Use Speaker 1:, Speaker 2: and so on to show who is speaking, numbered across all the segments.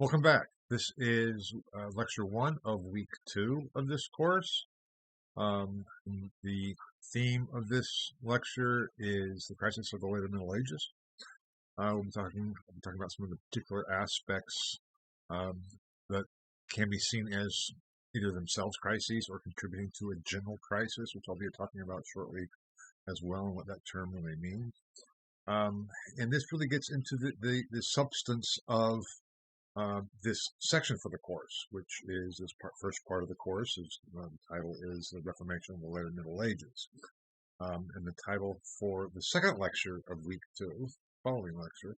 Speaker 1: Welcome back. This is lecture one of week two of this course. The theme of this lecture is the crisis of the later Middle Ages. We'll be talking about some of the particular aspects that can be seen as either themselves crises or contributing to a general crisis, which I'll be talking about shortly as well, and what that term really means. And this really gets into the substance of this section for the course, which is this first part of the course. The title is The Reformation of the Later Middle Ages. And the title for the second lecture of week two, following lecture,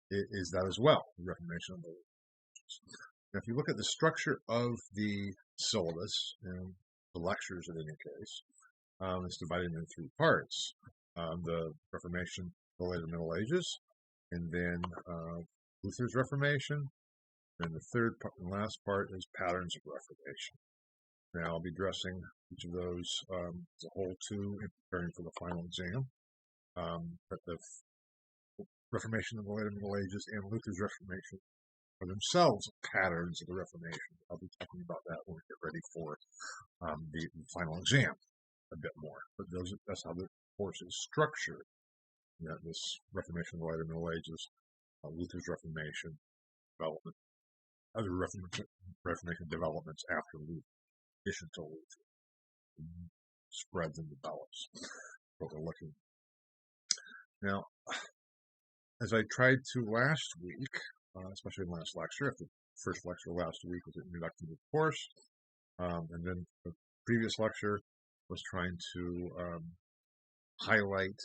Speaker 1: is that as well, The Reformation of the Later Ages. Now, if you look at the structure of the syllabus, and the lectures in any case, it's divided into three parts. The Reformation of the Later Middle Ages, and then Luther's Reformation, and the third and last part is patterns of Reformation. Now, I'll be addressing each of those as a whole too in preparing for the final exam. But the Reformation of the later Middle Ages and Luther's Reformation are themselves patterns of the Reformation. I'll be talking about that when we get ready for the final exam a bit more. But that's how the course is structured. This Reformation of the later Middle Ages, Luther's Reformation, development. Other Reformation developments after Luther, in addition to Luther, spreads and develops. What we're looking at. Now, as I tried to last week, especially in the last lecture, after the first lecture last week was an introduction to the course, and then the previous lecture was trying to highlight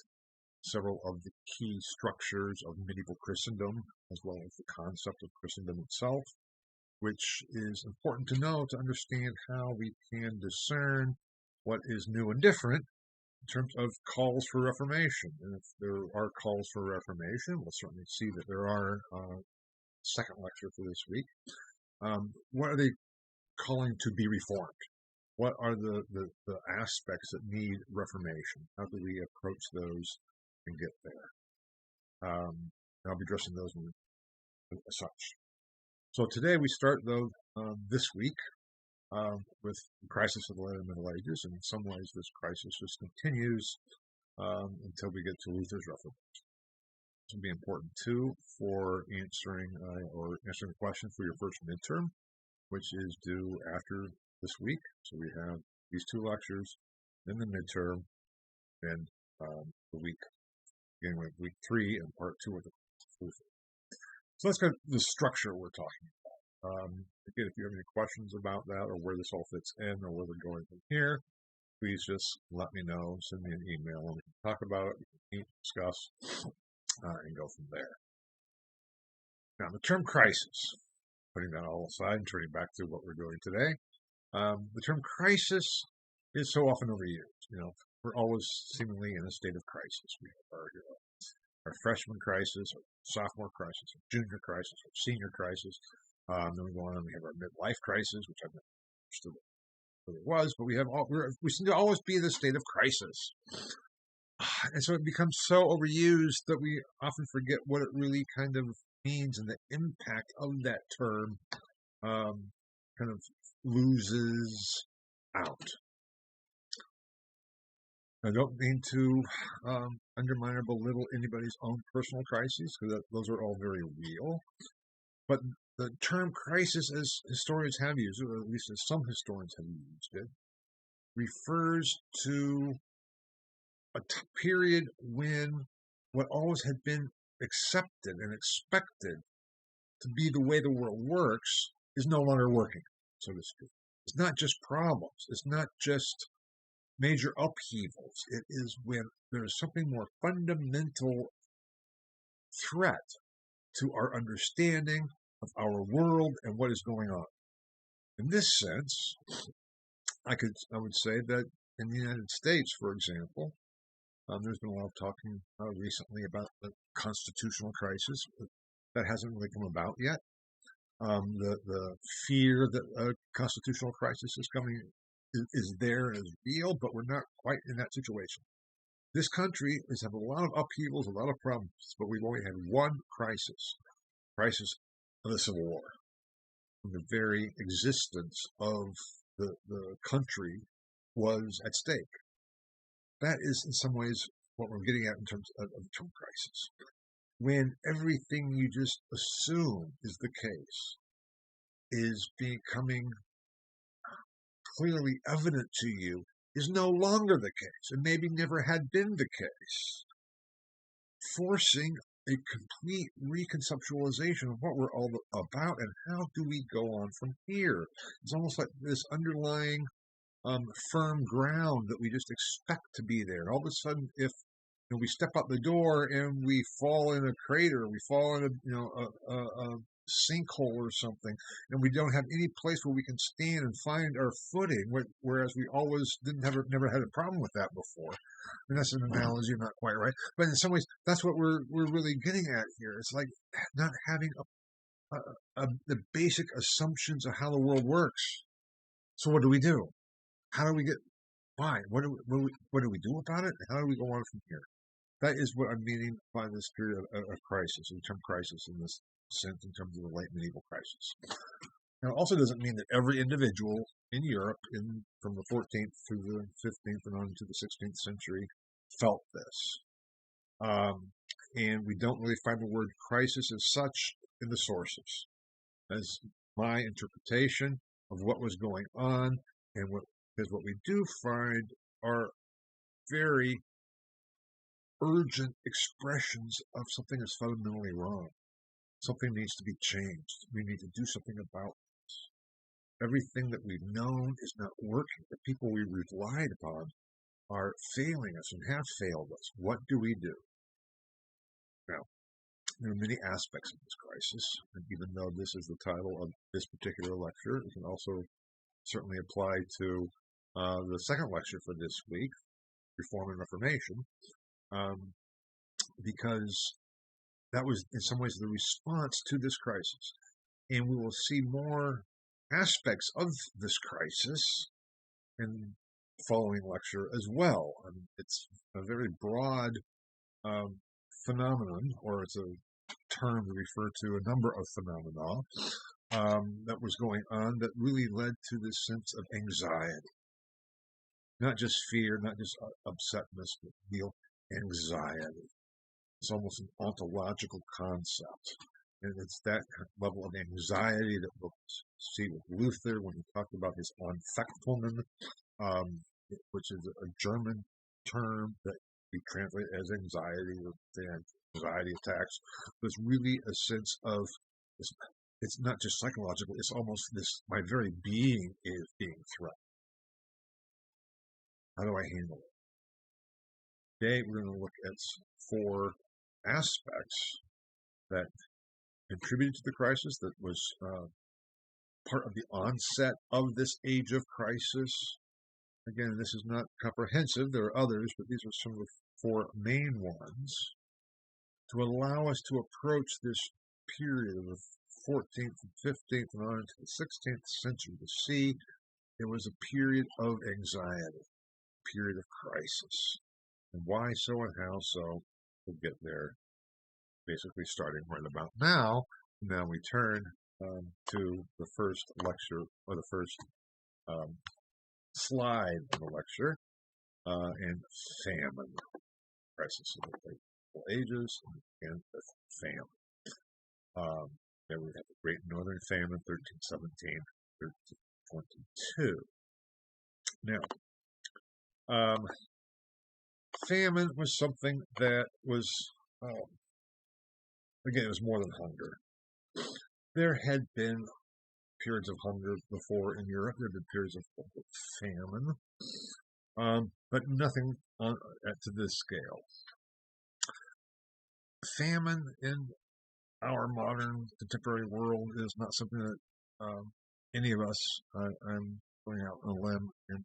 Speaker 1: several of the key structures of medieval Christendom, as well as the concept of Christendom itself, which is important to know to understand how we can discern what is new and different in terms of calls for reformation. And if there are calls for reformation, we'll certainly see that there are. Second lecture for this week. What are they calling to be reformed? What are the aspects that need reformation? How do we approach those and get there? I'll be addressing those as such. So today we start, though, this week with the crisis of the later Middle Ages, and in some ways this crisis just continues until we get to Luther's Reformation. This will be important, too, for answering a question for your first midterm, which is due after this week. So we have these two lectures, then the midterm, and the week, beginning with week 3 and part 2 of the Luther. So that's kind of the structure we're talking about. Again, if you have any questions about that or where this all fits in or where we're going from here, please just let me know. Send me an email and we can talk about it. We can meet, discuss, and go from there. Now, the term crisis, putting that all aside and turning back to what we're doing today, the term crisis is so often overused. We're always seemingly in a state of crisis. We have our freshman crisis, our sophomore crisis, our junior crisis, our senior crisis. Then we go on and we have our midlife crisis, which I've never understood what it was, but we seem to always be in a state of crisis. And so it becomes so overused that we often forget what it really kind of means, and the impact of that term kind of loses out. I don't mean to undermine or belittle anybody's own personal crises, because those are all very real. But the term crisis, as historians have used it, or at least as some historians have used it, refers to a period when what always had been accepted and expected to be the way the world works is no longer working, so to speak. It's not just problems. It's not just major upheavals. It is when there's something more fundamental threat to our understanding of our world and what is going on. In this sense, I would say that in the United States, for example, there's been a lot of talking recently about the constitutional crisis. That hasn't really come about yet. The fear that a constitutional crisis is coming is there and is real, but we're not quite in that situation. This country has had a lot of upheavals, a lot of problems, but we've only had one crisis of the Civil War. when the very existence of the country was at stake. That is, in some ways, what we're getting at in terms of the term crisis. When everything you just assume is the case is becoming clearly evident to you is no longer the case, and maybe never had been the case, forcing a complete reconceptualization of what we're all about and how do we go on from here. It's almost like this underlying firm ground that we just expect to be there. And all of a sudden, if we step out the door and we fall in a crater, we fall in a sinkhole or something, and we don't have any place where we can stand and find our footing, whereas we always never had a problem with that before. And that's an analogy, not quite right, but in some ways, that's what we're really getting at here. It's like not having the basic assumptions of how the world works. So what do we do? How do we get by? What do we do about it? How do we go on from here? That is what I'm meaning by this period of crisis, the term crisis in this sense, in terms of the late medieval crisis. Now, it also doesn't mean that every individual in Europe, from the 14th through the 15th and on to the 16th century, felt this. And we don't really find the word crisis as such in the sources. As my interpretation of what was going on, and what we do find are very urgent expressions of something that's fundamentally wrong. Something needs to be changed. We need to do something about this. Everything that we've known is not working. The people we relied upon are failing us and have failed us. What do we do? Now, there are many aspects of this crisis, and even though this is the title of this particular lecture, it can also certainly apply to the second lecture for this week, Reform and Reformation, because that was in some ways the response to this crisis. And we will see more aspects of this crisis in the following lecture as well. It's a very broad phenomenon, or it's a term to refer to a number of phenomena that was going on that really led to this sense of anxiety. Not just fear, not just upsetness, but real anxiety. It's almost an ontological concept. And it's that level of anxiety that we'll see with Luther when he talked about his Anfechtungen, which is a German term that we translate as anxiety or anxiety attacks. But it's really a sense of, it's not just psychological, it's almost this, my very being is being threatened. How do I handle it? Today we're going to look at 4 aspects that contributed to the crisis, that was part of the onset of this age of crisis. Again, this is not comprehensive. There are others, but these are some of the 4 main ones to allow us to approach this period of the 14th and 15th and on into the 16th century to see it was a period of anxiety, a period of crisis. And why so and how so, we'll get there, basically starting right about now. Now we turn to the first lecture, or the first slide of the lecture, and famine, crisis of the late Middle Ages, and the famine. There we have the Great Northern Famine, 1317, 1322. Now, famine was something that was, again, it was more than hunger. There had been periods of hunger before in Europe. There had been periods of famine, but nothing to this scale. Famine in our modern contemporary world is not something that any of us, I'm going out on a limb and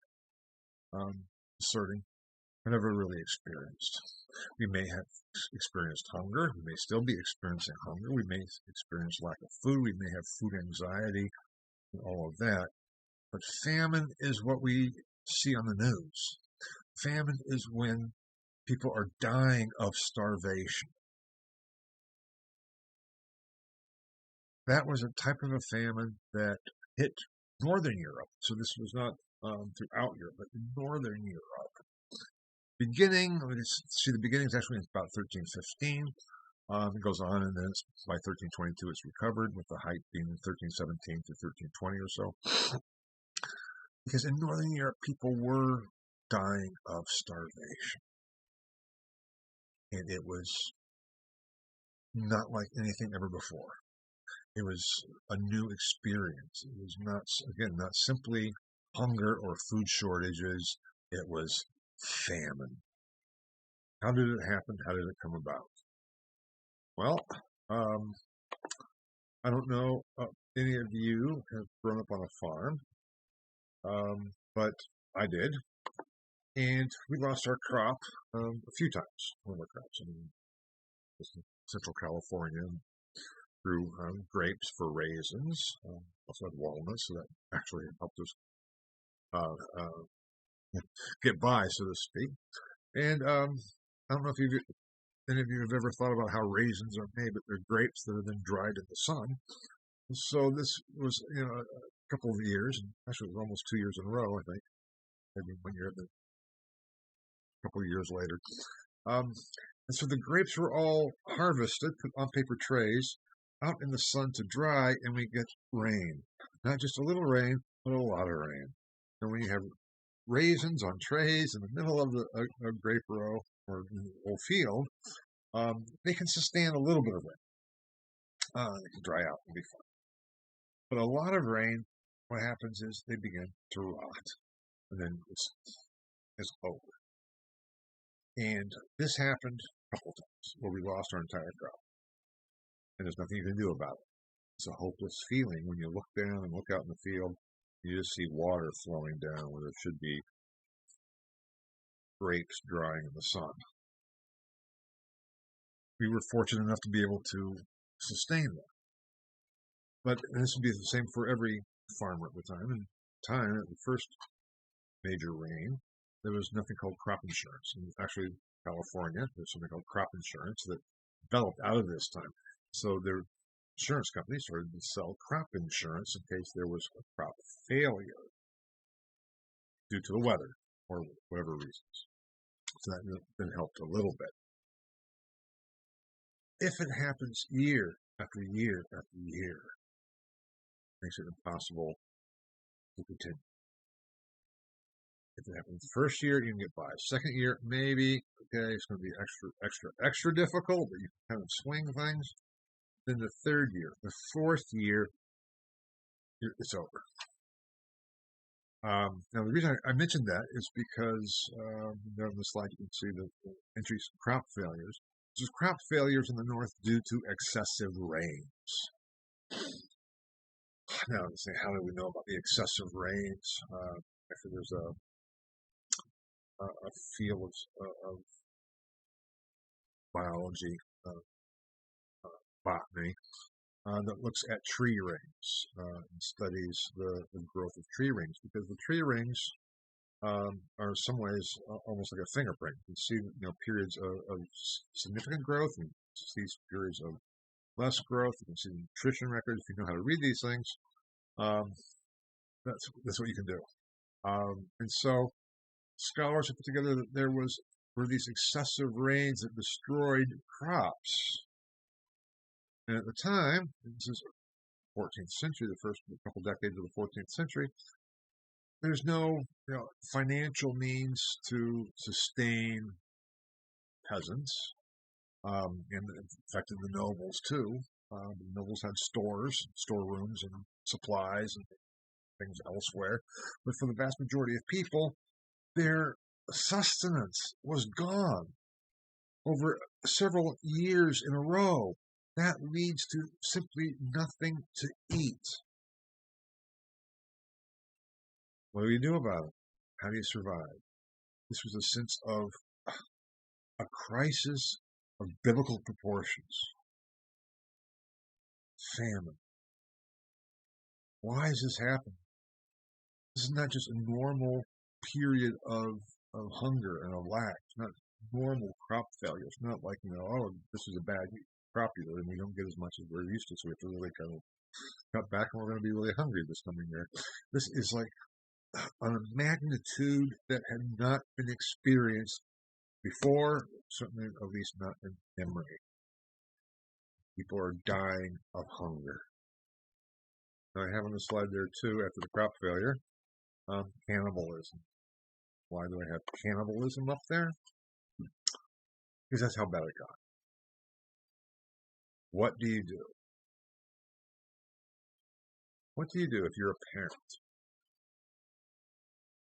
Speaker 1: asserting, have never really experienced. We may have experienced hunger. We may still be experiencing hunger. We may experience lack of food. We may have food anxiety and all of that. But famine is what we see on the news. Famine is when people are dying of starvation. that was a type of a famine that hit Northern Europe. So this was not throughout Europe, but in Northern Europe. Beginning, let's see, the beginning is actually about 1315. It goes on, and then by 1322 it's recovered, with the height being 1317 to 1320 or so. Because in Northern Europe, people were dying of starvation. And it was not like anything ever before. It was a new experience. It was not, again, not simply hunger or food shortages. It was famine. How did it happen? How did it come about? Well, I don't know any of you have grown up on a farm, but I did. And we lost our crop a few times, one of our crops. I mean, in Central California, grew grapes for raisins. Also had walnuts, so that actually helped us get by, so to speak. And I don't know if any of you have ever thought about how raisins are made, but they're grapes that are then dried in the sun. So this was, a couple of years, and actually it was almost 2 years in a row, I think. Maybe 1 year, but a couple of years later. And so the grapes were all harvested, put on paper trays, out in the sun to dry, and we get rain. Not just a little rain, but a lot of rain. And when you have raisins on trays in the middle of a grape row or the whole field, they can sustain a little bit of rain. They can dry out and be fine. But a lot of rain, what happens is they begin to rot, and then it's over. And this happened a couple times where we lost our entire crop. And there's nothing you can do about it. It's a hopeless feeling when you look down and look out in the field. You just see water flowing down where there should be grapes drying in the sun. We were fortunate enough to be able to sustain that. But this would be the same for every farmer at the time. And at the first major rain, there was nothing called crop insurance. And actually, California, there's something called crop insurance that developed out of this time. So their insurance companies started to sell crop insurance in case there was a crop failure due to the weather or whatever reasons. So that then helped a little bit. If it happens year after year after year, it makes it impossible to continue. If it happens the first year, you can get by. Second year, maybe, okay, it's going to be extra difficult, but you can kind of swing things. Then the third year, the fourth year, it's over. Now, the reason I mentioned that is because on the slide you can see the entries crop failures. This is crop failures in the north due to excessive rains. Now, how do we know about the excessive rains? Actually, there's a field of biology, botany, that looks at tree rings and studies the growth of tree rings, because the tree rings are in some ways almost like a fingerprint. You can see periods of significant growth and see periods of less growth. You can see the nutrition records. If you know how to read these things, that's what you can do. And so scholars have put together that there were these excessive rains that destroyed crops. And at the time, this is 14th century, the first couple decades of the 14th century, there's no financial means to sustain peasants, and it affected the nobles too. The nobles had storerooms, and supplies and things elsewhere. But for the vast majority of people, their sustenance was gone over several years in a row. That leads to simply nothing to eat. What do you do about it? How do you survive? This was a sense of a crisis of biblical proportions. Famine. Why is this happening? This is not just a normal period of hunger and of lack. It's not normal crop failure. It's not like, this is a bad year. crop year, and we don't get as much as we're used to, so we have to really kind of cut back, and we're going to be really hungry this coming year. This is like on a magnitude that had not been experienced before, certainly at least not in memory. People are dying of hunger. Now, I have on the slide there too, after the crop failure, cannibalism. Why do I have cannibalism up there? Because that's how bad it got. What do you do? What do you do if you're a parent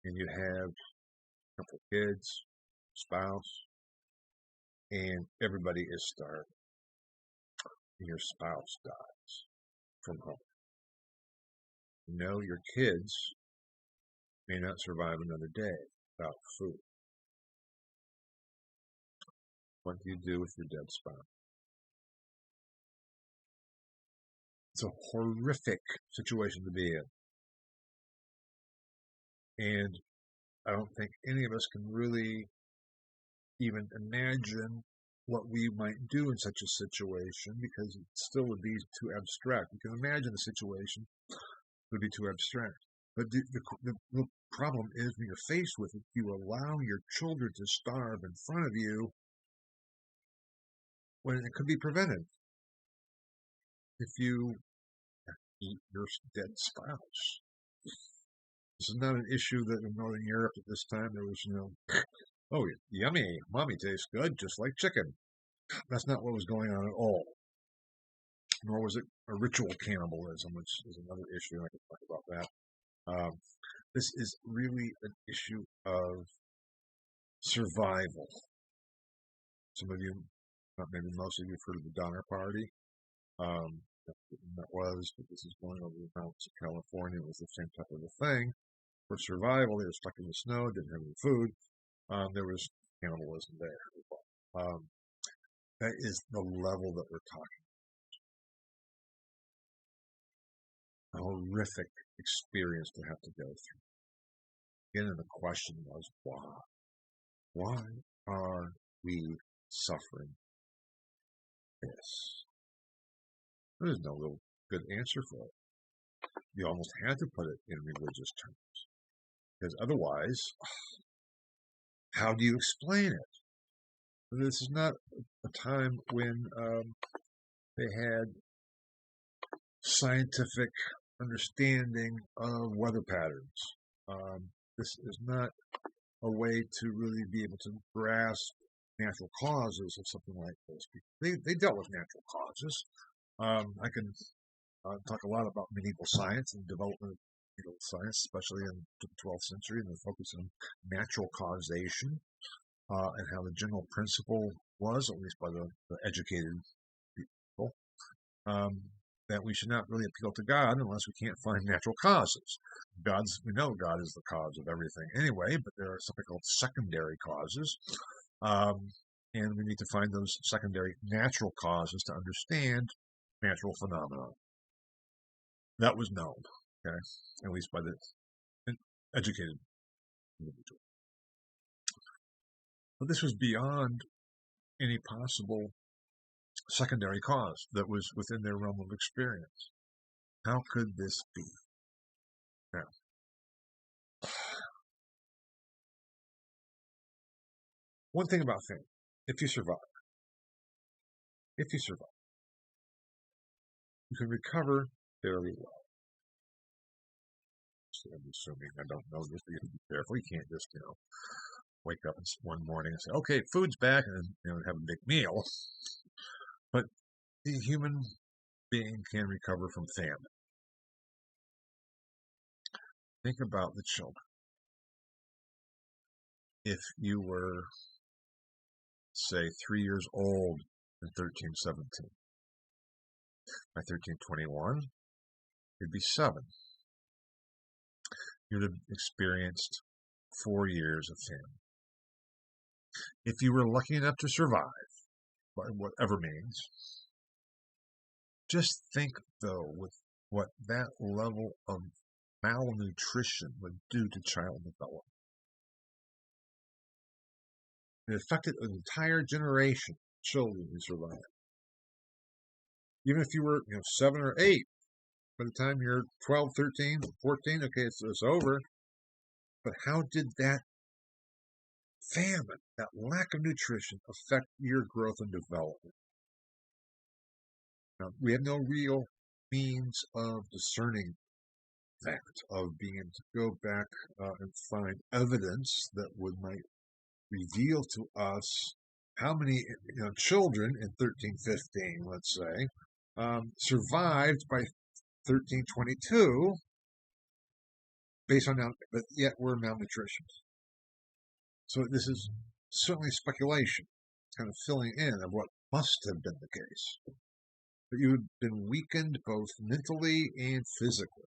Speaker 1: and you have a couple kids, spouse, and everybody is starving, and your spouse dies from hunger? You know your kids may not survive another day without food. What do you do with your dead spouse? It's a horrific situation to be in. And I don't think any of us can really even imagine what we might do in such a situation, because it still would be too abstract. You can imagine the situation, it would be too abstract. But the problem is, when you're faced with it, you allow your children to starve in front of you when it could be prevented if you eat your dead spouse. This is not an issue that in Northern Europe at this time there was, oh, yummy, mommy tastes good, just like chicken. That's not what was going on at all. Nor was it a ritual cannibalism, which is another issue. I can talk about that. This is really an issue of survival. Some of you, maybe most of you, have heard of the Donner Party. That was, but this is going over the mountains of California. It was the same type of a thing. For survival, they were stuck in the snow, didn't have any food. There was cannibalism there. That is the level that we're talking. A horrific experience to have to go through. Again, and the question was, why? Why are we suffering this? There's no real good answer for it. You almost had to put it in religious terms, because otherwise, how do you explain it? This is not a time when they had scientific understanding of weather patterns. This is not a way to really be able to grasp natural causes of something like this. They dealt with natural causes. I can talk a lot about medieval science and development of medieval science, especially in the 12th century, and the focus on natural causation and how the general principle was, at least by the educated people, that we should not really appeal to God unless we can't find natural causes. We know God is the cause of everything anyway, but there are something called secondary causes, and we need to find those secondary natural causes to understand natural phenomena. That was known, okay, at least by the educated individual. But this was beyond any possible secondary cause that was within their realm of experience. How could this be? Now, one thing about famine, if you survive, you can recover fairly well. So I'm assuming, I don't know this, but you have to be careful. You can't just, wake up one morning and say, okay, food's back, and have a big meal. But the human being can recover from famine. Think about the children. If you were, say, 3 years old in 1317, by 1321, you'd be 7. You'd have experienced 4 years of famine. If you were lucky enough to survive, by whatever means, just think, though, with what that level of malnutrition would do to child development. It affected an entire generation of children who survived. Even if you were 7 or 8, by the time you're 12, 13, 14, okay, it's over. But how did that famine, that lack of nutrition, affect your growth and development? Now, we have no real means of discerning that, of being able to go back and find evidence that might reveal to us how many children in 1315, let's say, survived by 1322 based on but yet we're malnutrition. So this is certainly speculation, kind of filling in of what must have been the case. That you had been weakened both mentally and physically.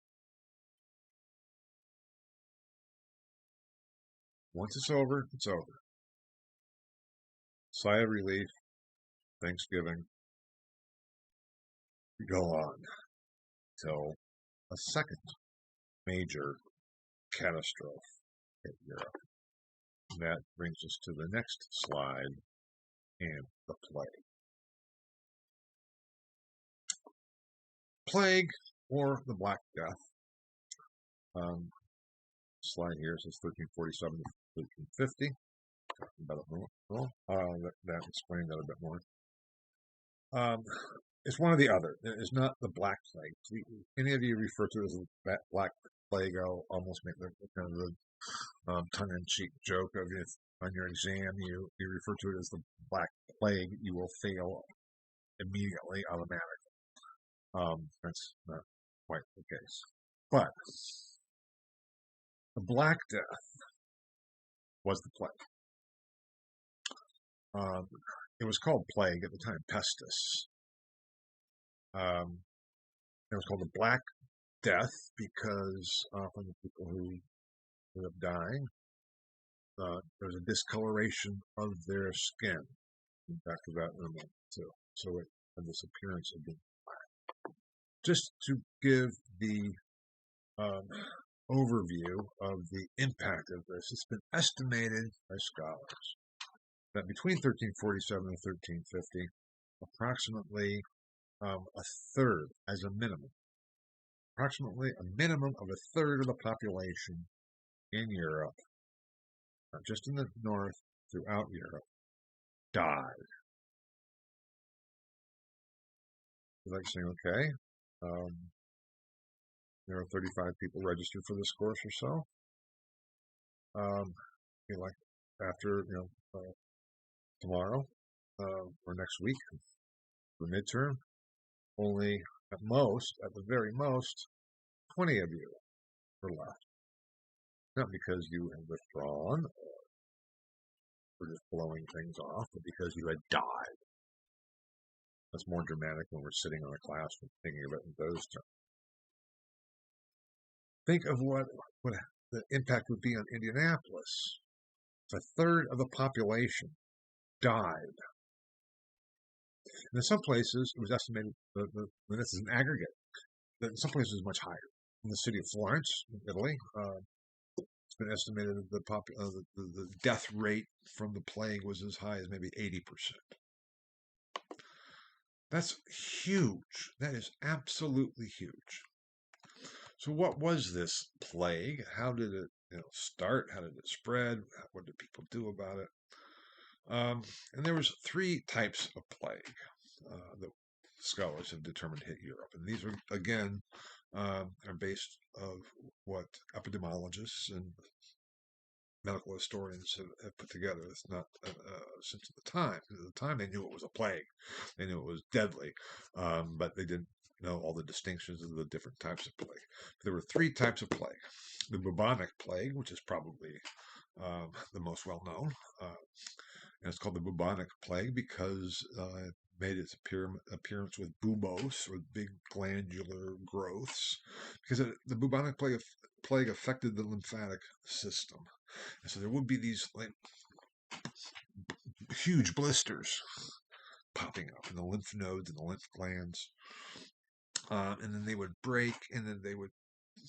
Speaker 1: Once it's over, it's over. Sigh of relief, Thanksgiving, we go on till a second major catastrophe hit Europe. And that brings us to the next slide and the plague. Plague, or the Black Death. Slide here says 1347 to 1350. About it more. That explained that a bit more. It's one or the other. It's not the Black Plague. Any of you refer to it as the Black Plague, I'll almost make the kind of the tongue-in-cheek joke of if on your exam you refer to it as the Black Plague, you will fail immediately, automatically. That's not quite the case. But the Black Death was the plague. It was called plague at the time, pestis. It was called the Black Death because often the people who ended up dying, there was a discoloration of their skin. We'll back to that in a moment too. So it had this appearance of being black. Just to give the overview of the impact of this, it's been estimated by scholars that between 1347 and 1350, approximately a third, as a minimum, approximately a minimum of a third of the population in Europe, not just in the north, throughout Europe, died. It's like saying, okay, there are 35 people registered for this course or so. Like after tomorrow or next week, the midterm, only at the very most, 20 of you are left. Not because you have withdrawn or just blowing things off, but because you had died. That's more dramatic when we're sitting in a classroom thinking of it in those terms. Think of what the impact would be on Indianapolis. A third of the population died. And in some places, it was estimated, and this is an aggregate, that in some places it was much higher. In the city of Florence, in Italy, it's been estimated that the death rate from the plague was as high as maybe 80%. That's huge. That is absolutely huge. So what was this plague? How did it start? How did it spread? What did people do about it? And there was 3 types of plague that scholars have determined hit Europe. And these are, again, are based of what epidemiologists and medical historians have put together. It's not since the time. At the time, they knew it was a plague. They knew it was deadly, but they didn't know all the distinctions of the different types of plague. There were 3 types of plague. The bubonic plague, which is probably the most well-known, and it's called the bubonic plague because it made its appearance with buboes, or big glandular growths, because the bubonic plague affected the lymphatic system. And so there would be these huge blisters popping up in the lymph nodes and the lymph glands. And then they would break, and then they would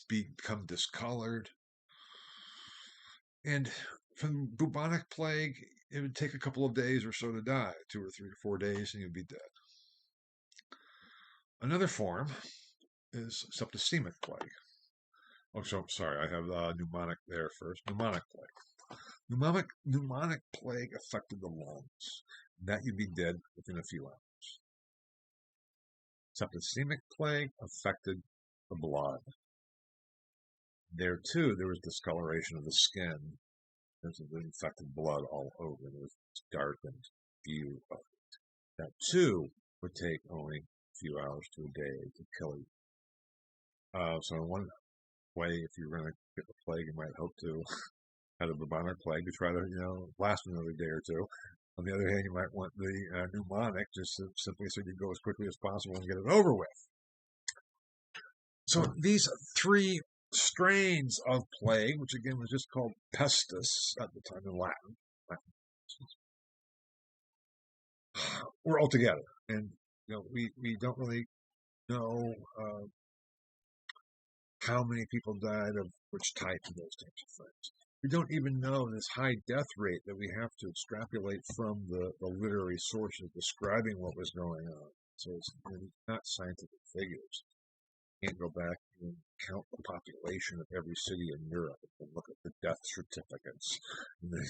Speaker 1: become discolored. And from bubonic plague, it would take a couple of days or so to die, 2 or 3 or 4 days, and you'd be dead. Another form is septicemic plague. Oh, so sorry, I have pneumonic there first. Pneumonic plague. Pneumonic plague affected the lungs. That you'd be dead within a few hours. Septicemic plague affected the blood. There too, there was discoloration of the skin. There's infected blood all over. There was this darkened view of it. That too would take only a few hours to a day to kill you. So in one way, if you're going to get the plague, you might hope to have the bubonic plague to try to, last another day or two. On the other hand, you might want the pneumonic just simply so you go as quickly as possible and get it over with. So these three strains of plague, which again was just called pestis at the time in Latin, were all together. And we don't really know how many people died of which type of those types of things. We don't even know this high death rate that we have to extrapolate from the literary sources describing what was going on. So it's not scientific figures. You can't go back and count the population of every city in Europe and look at the death certificates and then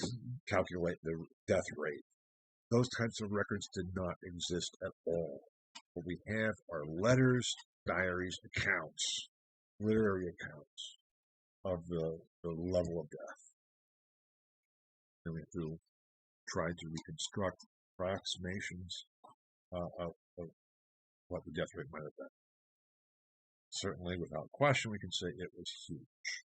Speaker 1: calculate the death rate. Those types of records did not exist at all. What we have are letters, diaries, accounts, literary accounts of the level of death. And we have to try to reconstruct approximations of what the death rate might have been. Certainly, without question, we can say it was huge.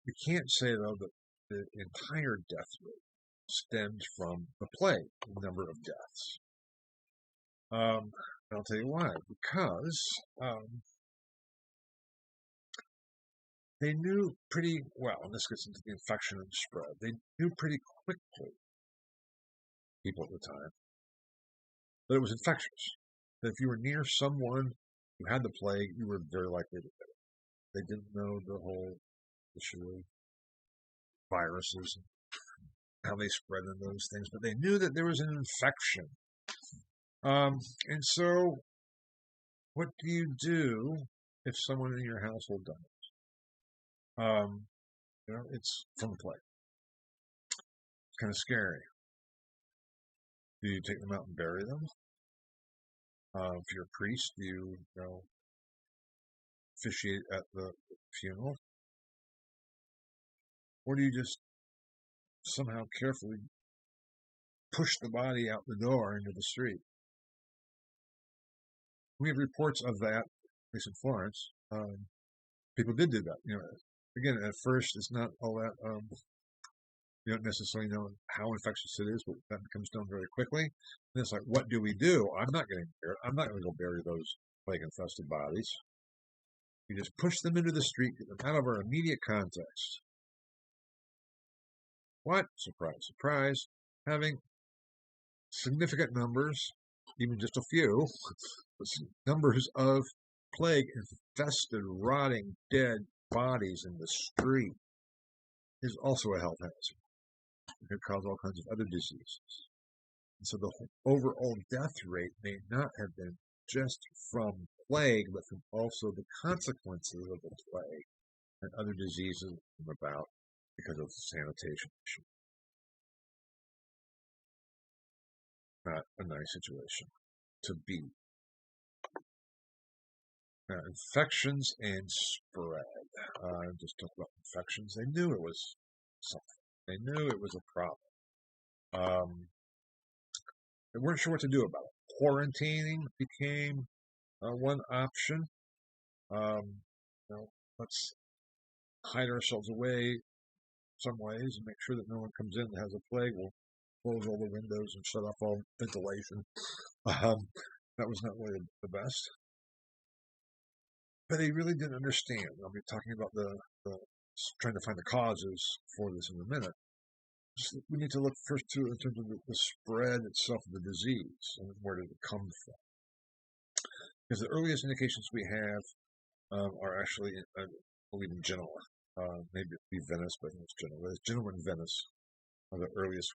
Speaker 1: We can't say, though, that the entire death rate stemmed from the plague, the number of deaths. I'll tell you why. Because they knew pretty well, and this gets into the infection and spread, they knew pretty quickly, people at the time, that it was infectious. That if you were near someone who had the plague, you were very likely to get it. They didn't know the whole issue of viruses and how they spread and those things, but they knew that there was an infection. And so, what do you do if someone in your household dies? It's from the plague. It's kind of scary. Do you take them out and bury them? If you're a priest, do you officiate at the funeral? Or do you just somehow carefully push the body out the door into the street? We have reports of that, at least in Florence. People did do that. Again, at first, it's not all that. You don't necessarily know how infectious it is, but that comes down very quickly. And it's like, what do we do? I'm not going to go bury those plague-infested bodies. You just push them into the street, get them out of our immediate context. What? Surprise, surprise. Having significant numbers, even just a few, numbers of plague-infested, rotting, dead bodies in the street is also a health hazard. It could cause all kinds of other diseases. And so the overall death rate may not have been just from plague, but from also the consequences of the plague and other diseases that come about because of the sanitation issue. Not a nice situation to be. Now, infections and spread. Just talk about infections. They knew it was something. They knew it was a problem. They weren't sure what to do about it. Quarantining became one option. Let's hide ourselves away some ways and make sure that no one comes in that has a plague. We'll close all the windows and shut off all ventilation. That was not really the best. But they really didn't understand. I'll be talking about the trying to find the causes for this in a minute. We need to look first in terms of the spread itself of the disease and where did it come from. Because the earliest indications we have are actually, I believe, in Genoa. Maybe it'd be Venice, but it's Genoa. Genoa and Venice are the earliest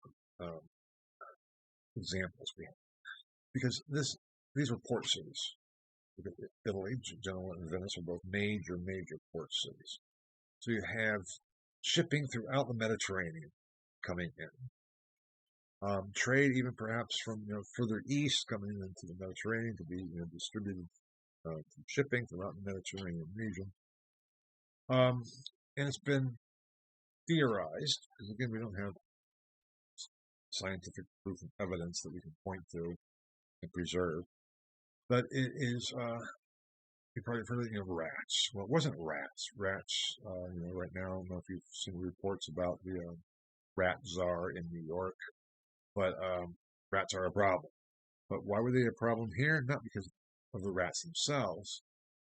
Speaker 1: examples we have. because these were port cities. Italy, Genoa, and Venice are both major port cities. So you have shipping throughout the Mediterranean coming in. Trade even perhaps from further east coming into the Mediterranean to be distributed shipping throughout the Mediterranean region. And it's been theorized, because again we don't have scientific proof and evidence that we can point to and preserve, but it is you probably heard of rats. Well, it wasn't rats. Rats, right now, I don't know if you've seen reports about the rat czar in New York, but rats are a problem. But why were they a problem here? Not because of the rats themselves,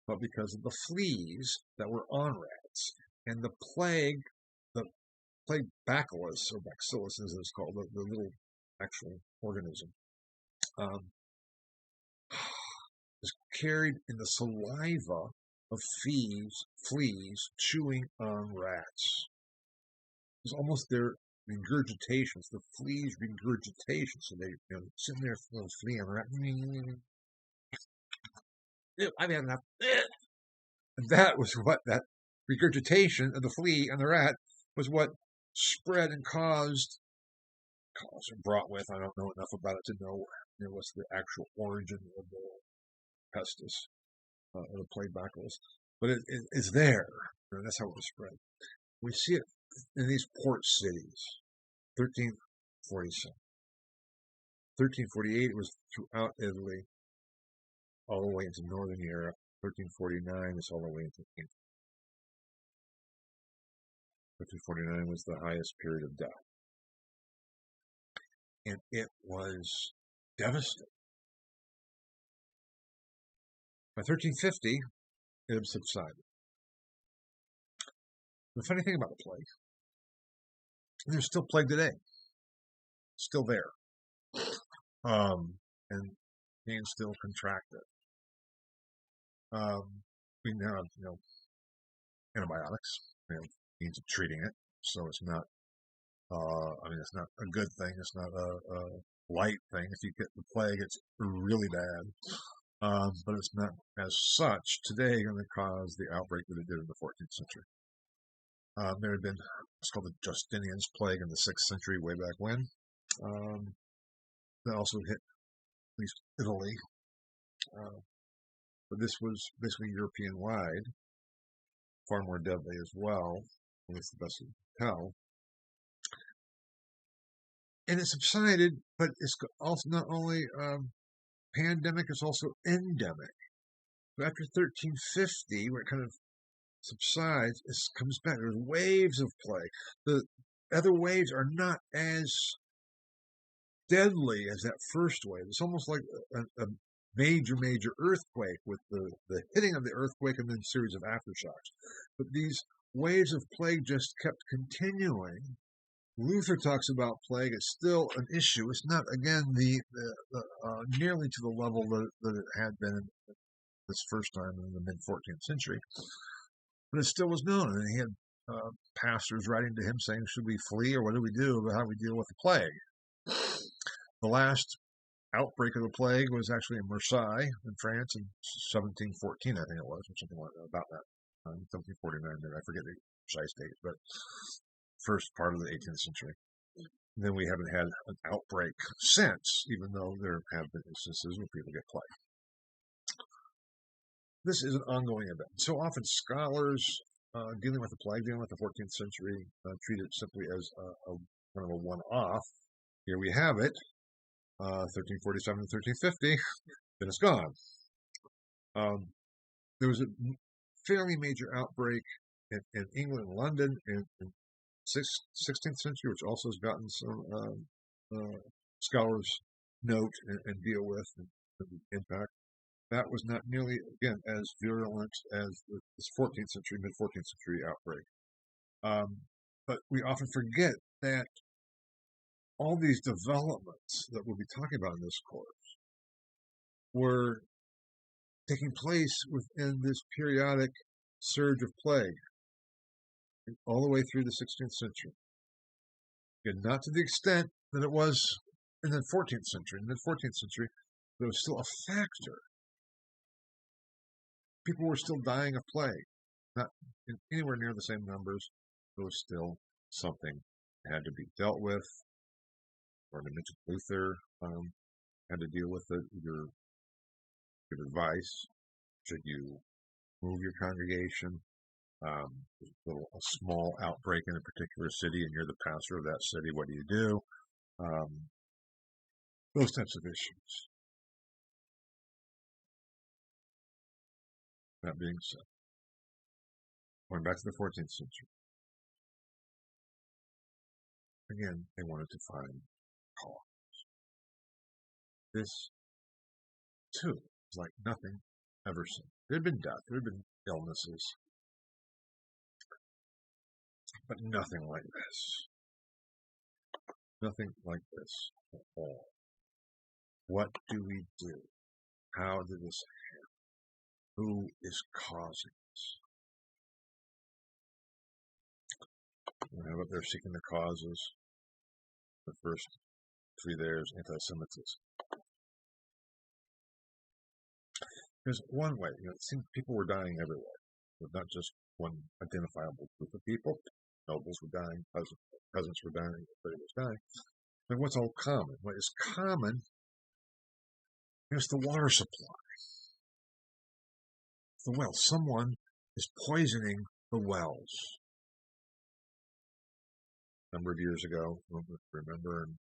Speaker 1: but because of the fleas that were on rats. And the plague bacillus, or bacillus as it's called, the little actual organism, is carried in the saliva of fleas chewing on rats. It's almost their regurgitations, the fleas' regurgitation. So they sitting there, little flea on the rat. I've had enough. And that was what that regurgitation of the flea and the rat was what spread and caused or brought with. I don't know enough about it to know what's the actual origin of the pestis, or the plague bacillus, but it's there. That's how it was spread. We see it in these port cities. 1347. 1348, it was throughout Italy, all the way into northern Europe. 1349, it's all the way into England. 1349 was the highest period of death. And it was devastating. By 1350, it had subsided. The funny thing about the plague, there's still plague today. Still there. And being still contracted. We now have, antibiotics. We have means of treating it. So it's not, it's not a good thing. It's not a light thing. If you get the plague, it's really bad. But it's not as such today going to cause the outbreak that it did in the 14th century. There had been what's called the Justinian's plague in the 6th century, way back when. That also hit at least Italy. But this was basically European-wide, far more deadly as well, at least the best we can tell. And it subsided, but it's also not only pandemic, it's also endemic. But after 1350, where it kind of subsides, it comes back. There's waves of plague. The other waves are not as deadly as that first wave. It's almost like a major earthquake, with the hitting of the earthquake and then a series of aftershocks. But these waves of plague just kept continuing. Luther talks about plague. It's still an issue. It's not, again, the nearly to the level that it had been this first time in the mid-14th century. But it still was known. And he had pastors writing to him saying, should we flee, or what do we do about how we deal with the plague? The last outbreak of the plague was actually in Marseille in France in 1714, I think it was, or something like that, about that. 1749, I forget the precise date, but first part of the 18th century. And then we haven't had an outbreak since, even though there have been instances where people get plague. This is an ongoing event. So often scholars dealing with the plague, dealing with the 14th century, treat it simply as a kind of a one-off. Here we have it, 1347 and 1350, then it's gone. There was a fairly major outbreak in England and London in 16th century, which also has gotten some scholars note and deal with and the impact. That was not nearly, again, as virulent as this 14th century, mid-14th century outbreak. But we often forget that all these developments that we'll be talking about in this course were taking place within this periodic surge of plague all the way through the 16th century. Again, not to the extent that it was in the 14th century. In the 14th century, There was still a factor. People were still dying of plague, not anywhere near the same numbers. There was still something that had to be dealt with. Or to mention Luther had to deal with it. Your advice: should you move your congregation? A small outbreak in a particular city, and you're the pastor of that city. What do you do? Those types of issues. That being said, going back to the 14th century, again, they wanted to find cause. This, too, is like nothing ever seen. There had been death, there had been illnesses, but nothing like this. Nothing like this at all. What do we do? How did this happen? Who is causing this? We have up there seeking the causes. The first three there is anti-Semitism. There's one way. It seems people were dying everywhere. Not just one identifiable group of people. Nobles were dying, peasants were dying, everybody was dying. And what's all common? What is common is the water supply. The well. Someone is poisoning the wells. A number of years ago, remember, and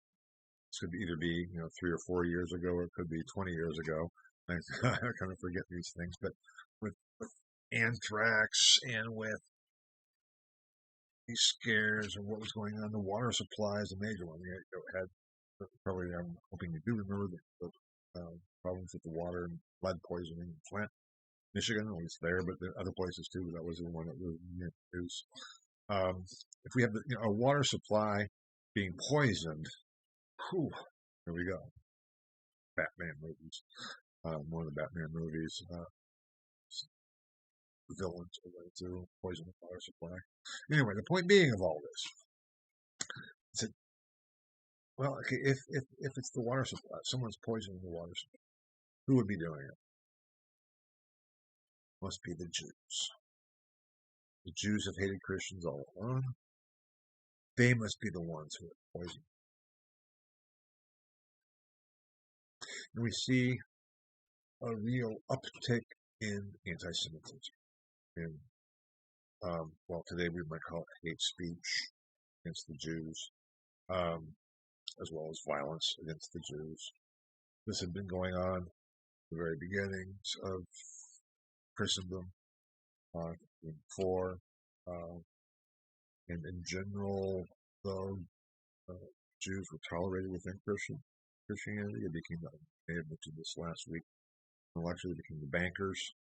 Speaker 1: this could either be 3 or 4 years ago, or it could be 20 years ago. I kind of forget these things, but with anthrax and with these scares and what was going on, the water supply is a major one. You had probably, I'm hoping you do remember the problems with the water and lead poisoning in Flint, Michigan. At least there, but there are other places too. But that was the one that was news. If we have a water supply being poisoned, there we go. Batman movies. One of the Batman movies, villains are going to poison the water supply. Anyway, the point being of all this, is that, well, okay, if it's the water supply, someone's poisoning the water supply, who would be doing it? Must be the Jews. The Jews have hated Christians all along. They must be the ones who are poisoning. And we see a real uptick in anti-Semitism. And, today we might call it hate speech against the Jews, as well as violence against the Jews. This had been going on at the very beginnings of Christendom, before, and in general, though Jews were tolerated within Christianity, it became, I may have mentioned this last week, actually became the bankers.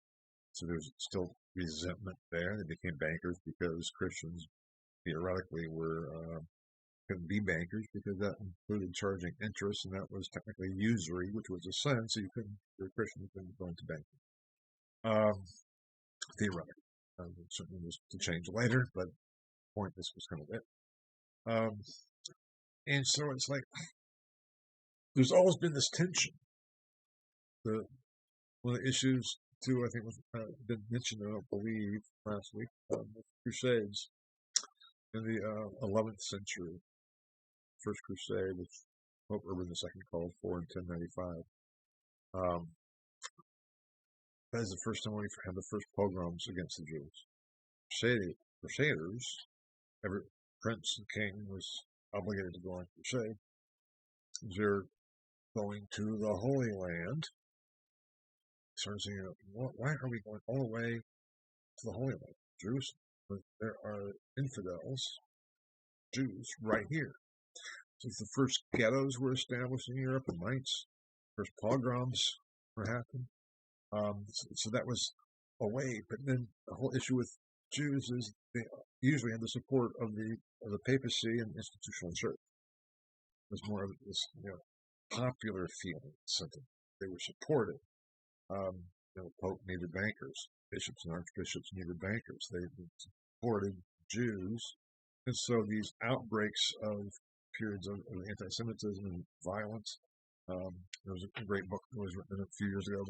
Speaker 1: So there's still resentment there. They became bankers because Christians theoretically couldn't be bankers because that included charging interest, and that was technically usury, which was a sin. So you're a Christian, you couldn't go into banking. Theoretically, certainly was to change later, but the point, this was kind of it. And so it's like there's always been this tension. One of the issues, too, I think was been mentioned, I don't believe, last week, with Crusades in the 11th century. First Crusade, which Pope Urban II called for in 1095. That is the first time we had the first pogroms against the Jews. Crusaders, every prince and king was obligated to go on crusade. They're going to the Holy Land. Started saying, why are we going all the way to the Holy Land, Jerusalem? But there are infidels, Jews, right here. Since the first ghettos were established in Europe, the Knights, first pogroms were happening. So that was a way. But then the whole issue with Jews is they usually had the support of the papacy and institutional church. It was more of this popular feeling, something they were supported. The Pope needed bankers. Bishops and archbishops needed bankers. They supported Jews. And so these outbreaks of periods of anti-Semitism and violence There was a great book that was written a few years ago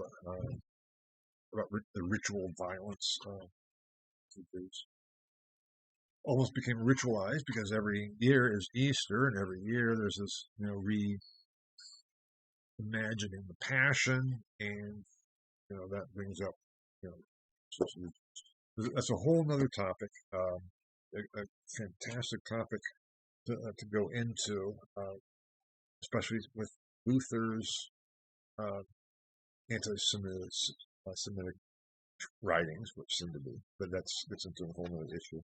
Speaker 1: about the ritual violence of the Jews. Almost became ritualized because every year is Easter, and every year there's this, reimagining the Passion, and that brings up, that's a whole nother topic, a fantastic topic to go into, especially with Luther's anti-Semitic writings, which seem to be, but that's gets into a whole other issue.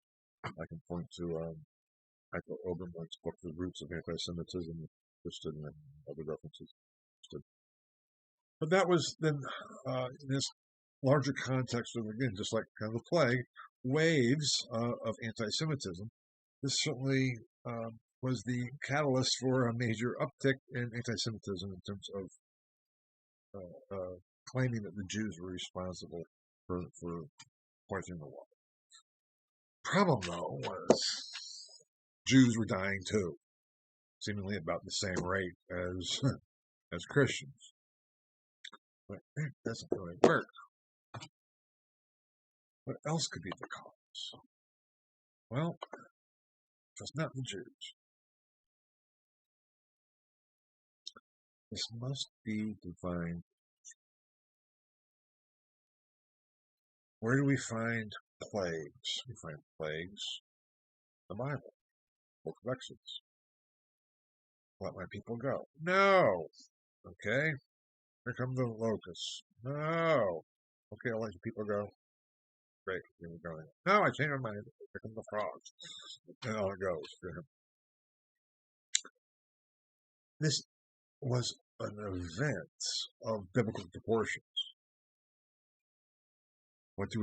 Speaker 1: I can point to Michael Obermann's book, The Roots of Anti-Semitism, interested in other references. But that was then, in this larger context of, again, just like kind of the plague, waves of anti-Semitism. This certainly was the catalyst for a major uptick in anti-Semitism in terms of claiming that the Jews were responsible for poisoning the water. Problem, though, was Jews were dying too, seemingly about the same rate as Christians. But that doesn't really work. What else could be the cause? Well, it's not the Jews. This must be divine. Where do we find plagues? We find plagues in the Bible, Book of Exodus. Let my people go. No. Okay. Here come the locusts. No. Okay, I'll let you people go. Great. Here we go. No, I changed my mind. Here come the frogs. And on it goes for him. This was an event of biblical proportions. What do?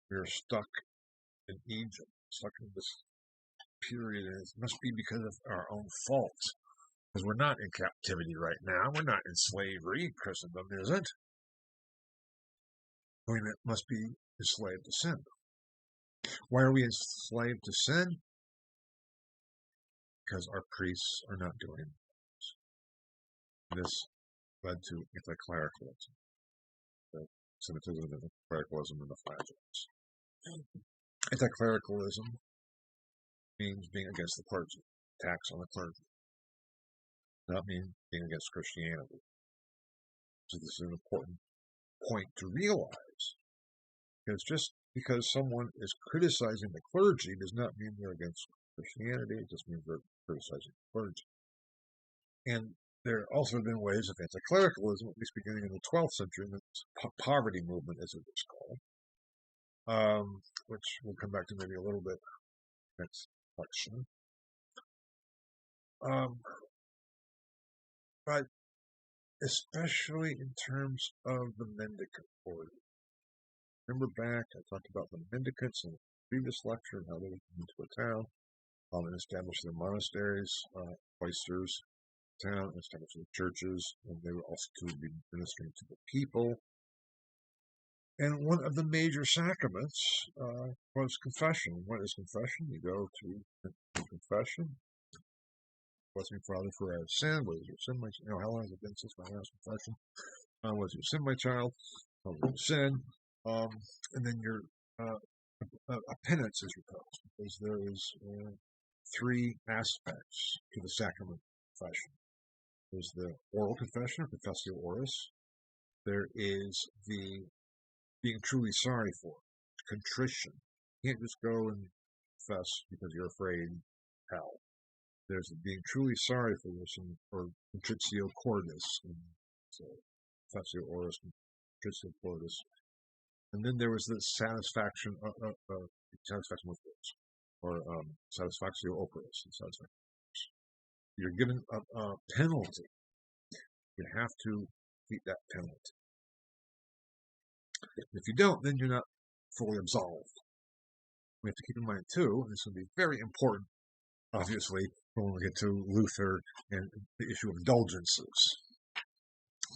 Speaker 1: We are stuck in Egypt, stuck in this period, and it must be because of our own fault. Because we're not in captivity right now. We're not in slavery. Christendom isn't. I mean, it must be enslaved to sin. Why are we enslaved to sin? Because our priests are not doing it. This led to anti-clericalism. The Semitism and clericalism and the flagellants. Anti-clericalism means being against the clergy, attacks on the clergy. Not mean being against Christianity. So this is an important point to realize. Because just because someone is criticizing the clergy does not mean they're against Christianity. It just means they're criticizing the clergy. And there have also been waves of anti-clericalism, at least beginning in the 12th century, the poverty movement, as it was called, which we'll come back to maybe a little bit next lecture. But especially in terms of the mendicant order. Remember back, I talked about the mendicants in the previous lecture and how they came into a town and established their monasteries, cloisters, town, established their churches, and they were also to be ministering to the people. And one of the major sacraments was confession. What is confession? You go to confession. Bless me, Father, for I have sinned. What is your sin, my child? How long has it been since my last confession? What is your sin, my child? What is your sin? And then your a penance is proposed, because there is three aspects to the sacrament of confession. There's the oral confession, or confessio oris. There is the being truly sorry for it, contrition. You can't just go and confess because you're afraid of hell. There's the being truly sorry for this, or contritio cordis, so confessio oris, contritio cordis. And then there was the satisfaction with words, or satisfactio operis. You're given a penalty. You have to meet that penalty. If you don't, then you're not fully absolved. We have to keep in mind, too, and this will be very important, obviously, when we get to Luther and the issue of indulgences.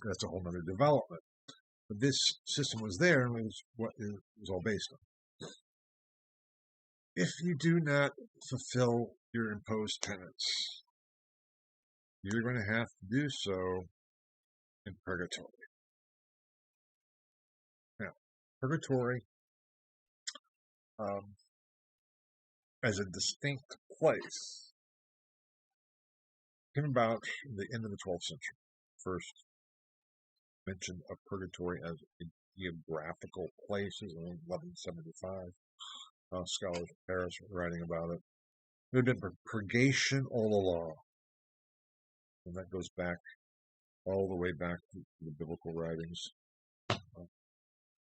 Speaker 1: That's a whole other development. But this system was there, and was what it was all based on. If you do not fulfill your imposed penance, you're going to have to do so in purgatory. Now, purgatory as a distinct place came about in the end of the 12th century. First mention of purgatory as a geographical place is in 1175. Scholars of Paris were writing about it. There had been purgation all along, and that goes back all the way back to the biblical writings,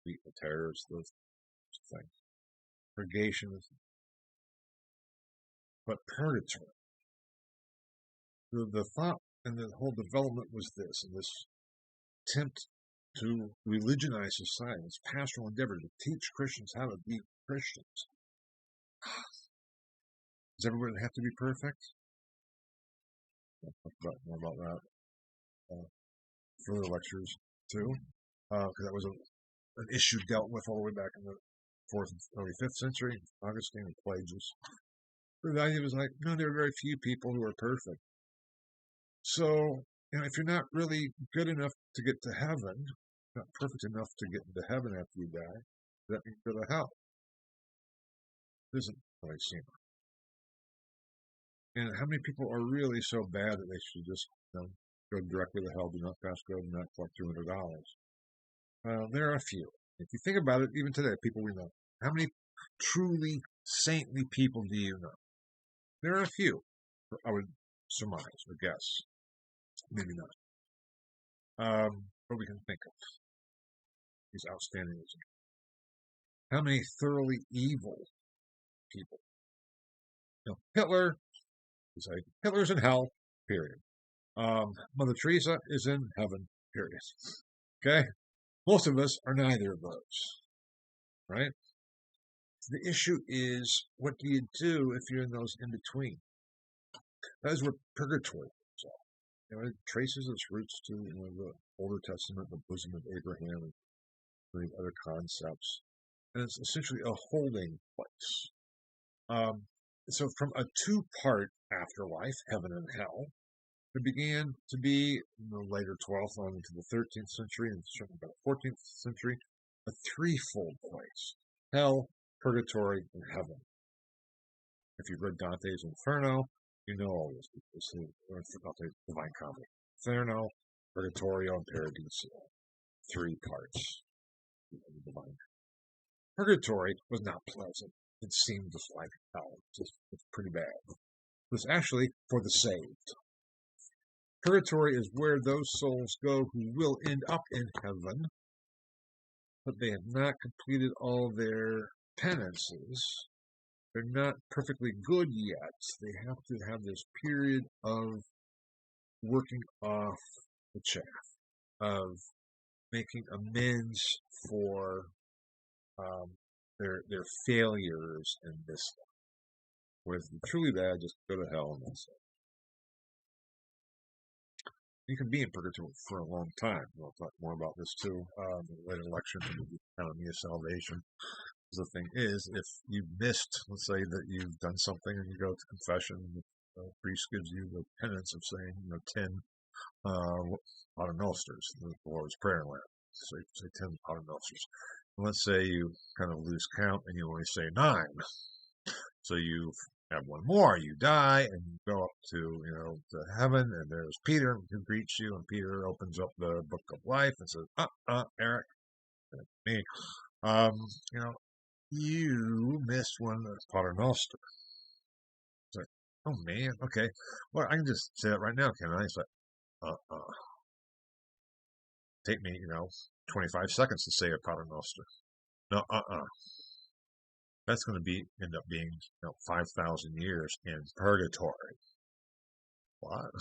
Speaker 1: the terrors, those things. Purgation is, but purgatory. The thought and the whole development was this, and this attempt to religionize society, this pastoral endeavor to teach Christians how to be Christians. Does everybody have to be perfect? I'll talk more about that further lectures too, because that was an issue dealt with all the way back in the 4th and early 5th century. Augustine and Pelagius. The idea was like, no, there are very few people who are perfect. So, if you're not really good enough to get to heaven, not perfect enough to get into heaven after you die, that means you go to hell. It isn't what I see. And how many people are really so bad that they should just go directly to hell, do not pass go, do not collect $200? There are a few. If you think about it, even today, people we know. How many truly saintly people do you know? There are a few, I would surmise or guess. Maybe not. But we can think of these outstanding examples. How many thoroughly evil people? Hitler, Hitler's in hell, period. Mother Teresa is in heaven, period. Okay? Most of us are neither of those, right? The issue is, what do you do if you're in those in between? That is where purgatory is at. It traces its roots to the Older Testament, the bosom of Abraham, and these other concepts, and it's essentially a holding place. So from a two-part afterlife, heaven and hell, it began to be in the later 12th on into the 13th century, and certainly by the 14th century, a threefold place: hell, purgatory, and heaven. If you've read Dante's Inferno, you know all this. This is Dante's Divine Comedy. Inferno, Purgatorio, and Paradiso. 3 parts of the Divine. Purgatory was not pleasant. It seemed just like hell. It's pretty bad. It was actually for the saved. Purgatory is where those souls go who will end up in heaven, but they have not completed all their penances. They're not perfectly good yet. They have to have this period of working off the chaff, of making amends for their failures in this life. Whereas the truly bad just go to hell and that's it. You can be in purgatory for a long time. We'll talk more about this too in later lectures on the economy of salvation. The thing is, if you've missed, let's say that you've done something and you go to confession, the priest gives you the penance of saying, 10 paternosters, the Lord's Prayer lamp. So you say 10 paternosters. And let's say you kind of lose count and you only say 9. So you have one more, you die, and you go up to, to heaven, and there's Peter who greets you, and Peter opens up the book of life and says, Eric, me, you missed one paternoster. It's like, oh man, okay. Well, I can just say that right now, can I? It's like, take me, 25 seconds to say a paternoster. No, That's going to end up being 5,000 years in purgatory. What?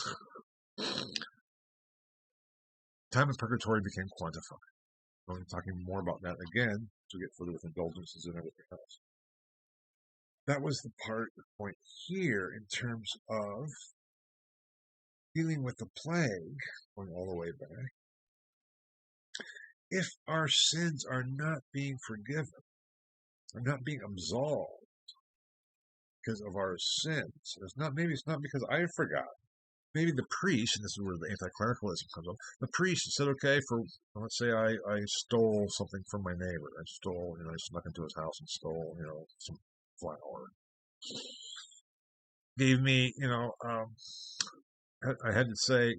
Speaker 1: Time in purgatory became quantified. We'll be talking more about that again to get further with indulgences and everything else. That was the point here in terms of dealing with the plague, going all the way back. If our sins are not being forgiven, are not being absolved because of our sins, maybe it's not because I forgot. maybe the priest, and this is where the anti-clericalism comes up, the priest said, okay, let's say I stole something from my neighbor. I snuck into his house and stole, some flour. Gave me, I had to say,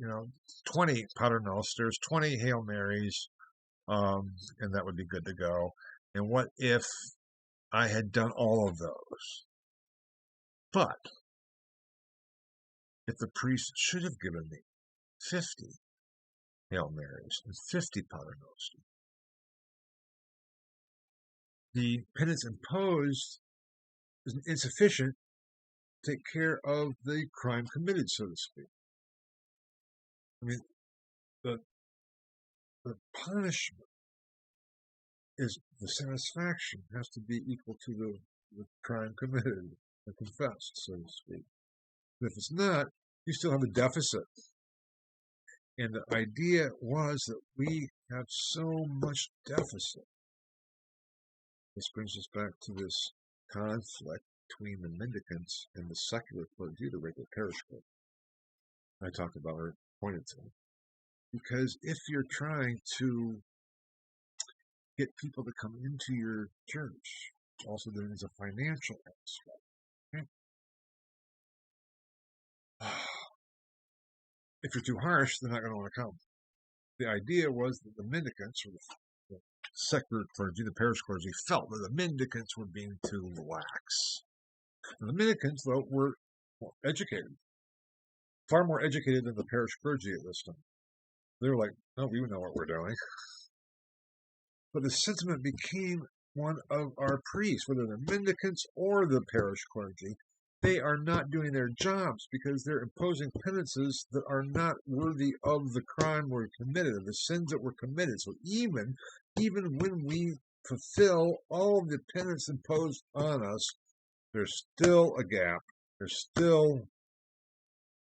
Speaker 1: 20 Paternosters, 20 Hail Marys, and that would be good to go. And what if I had done all of those? But if the priest should have given me 50 Hail Marys and 50 Paternosters, the penance imposed is insufficient to take care of the crime committed, so to speak. I mean, the punishment is the satisfaction has to be equal to the crime committed and confessed, so to speak. But if it's not, you still have a deficit. And the idea was that we have so much deficit. This brings us back to this conflict between the mendicants and the secular clergy, the regular parish clergy. I talked about or pointed to. Because if you're trying to get people to come into your church, also there is a financial aspect. Okay? If you're too harsh, they're not going to want to come. The idea was that the mendicants, or the secular clergy, the parish clergy, felt that the mendicants were being too lax. And the mendicants, though, were educated, far more educated than the parish clergy at this time. They were like, no, we know what we're doing. But the sentiment became one of our priests, whether they're mendicants or the parish clergy. They are not doing their jobs because they're imposing penances that are not worthy of the crime we're committed, of the sins that were committed. So even when we fulfill all the penance imposed on us, there's still a gap. There's still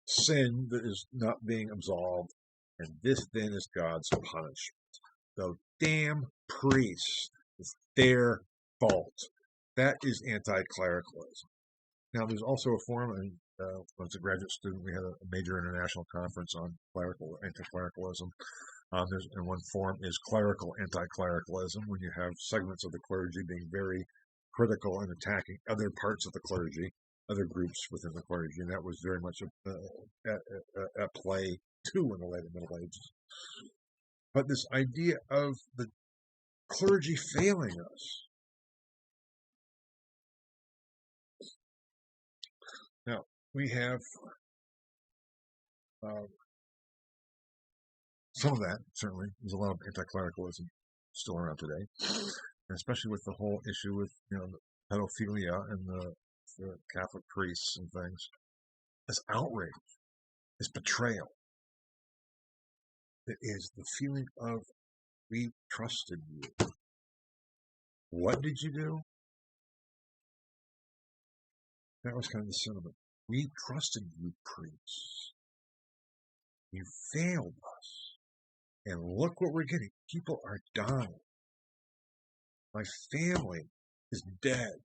Speaker 1: sin that is not being absolved. And this then is God's punishment. The damn priests. It's their fault. That is anti-clericalism. Now, there's also a form, and when I was a graduate student, we had a major international conference on anti-clericalism. And one form is clerical anti-clericalism, when you have segments of the clergy being very critical and attacking other parts of the clergy, other groups within the clergy, and that was very much at play too in the later Middle Ages. But this idea of the clergy failing us. Now, we have some of that, certainly. There's a lot of anti-clericalism still around today, and especially with the whole issue with pedophilia and the Catholic priests and things. It's outrage. It's betrayal. It is the feeling of, we trusted you. What did you do? That was kind of the sentiment. We trusted you, priests. You failed us. And look what we're getting. People are dying. My family is dead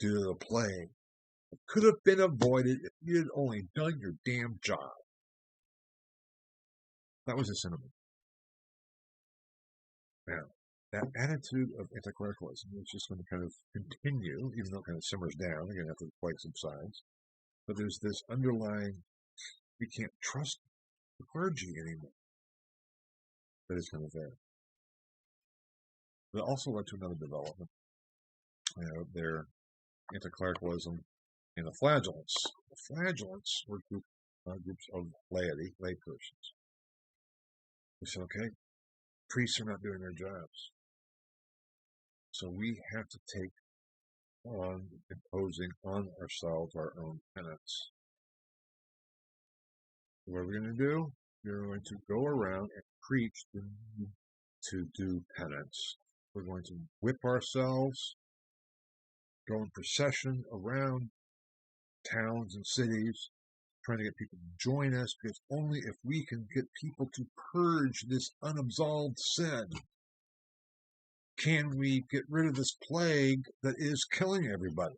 Speaker 1: due to the plague. It could have been avoided if you had only done your damn job. That was the sentiment. Now, that attitude of anti-clericalism is just going to kind of continue, even though it kind of simmers down again after the plague subsides. But there's this underlying, we can't trust the clergy anymore. That is kind of there. But it also led to another development. Their anti-clericalism and the flagellants. The flagellants were groups of laity, laypersons. We said, okay, priests are not doing their jobs. So we have to take on imposing on ourselves our own penance. What are we going to do? We're going to go around and preach to do penance. We're going to whip ourselves, go in procession around towns and cities, trying to get people to join us, because only if we can get people to purge this unabsolved sin can we get rid of this plague that is killing everybody.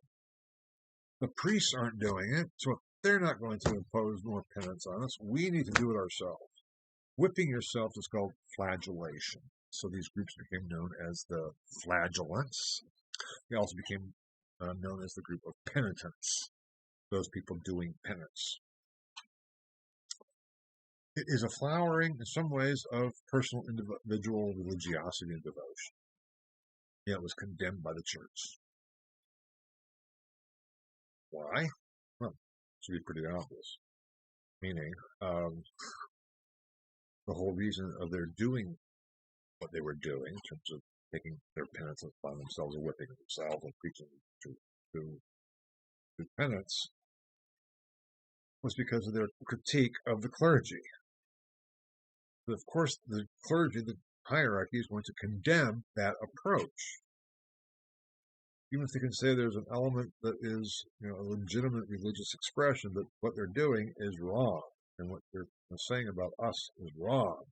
Speaker 1: The priests aren't doing it, so if They're not going to impose more penance on us. We need to do it ourselves. Whipping yourself is called flagellation. So these groups became known as the flagellants. They also became known as the group of penitents, those people doing penance. It is a flowering, in some ways, of personal individual religiosity and devotion. Yet it was condemned by the church. Why? Well, it should be pretty obvious. Meaning, the whole reason of their doing what they were doing, in terms of taking their penance upon themselves and whipping themselves and preaching to penance, was because of their critique of the clergy. But of course, the clergy, the hierarchy, is going to condemn that approach. Even if they can say there's an element that is, a legitimate religious expression, that what they're doing is wrong, and what they're saying about us is wrong.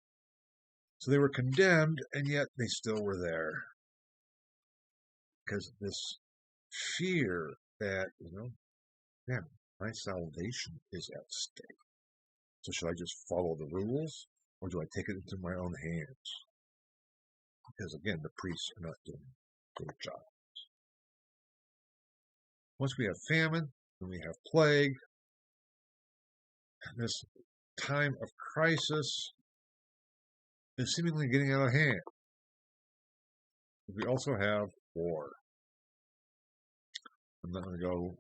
Speaker 1: So they were condemned, and yet they still were there. Because this fear that, my salvation is at stake. So should I just follow the rules, or do I take it into my own hands? Because again, the priests are not doing their job. Once we have famine, when we have plague, this time of crisis is seemingly getting out of hand. We also have war. I'm not going to go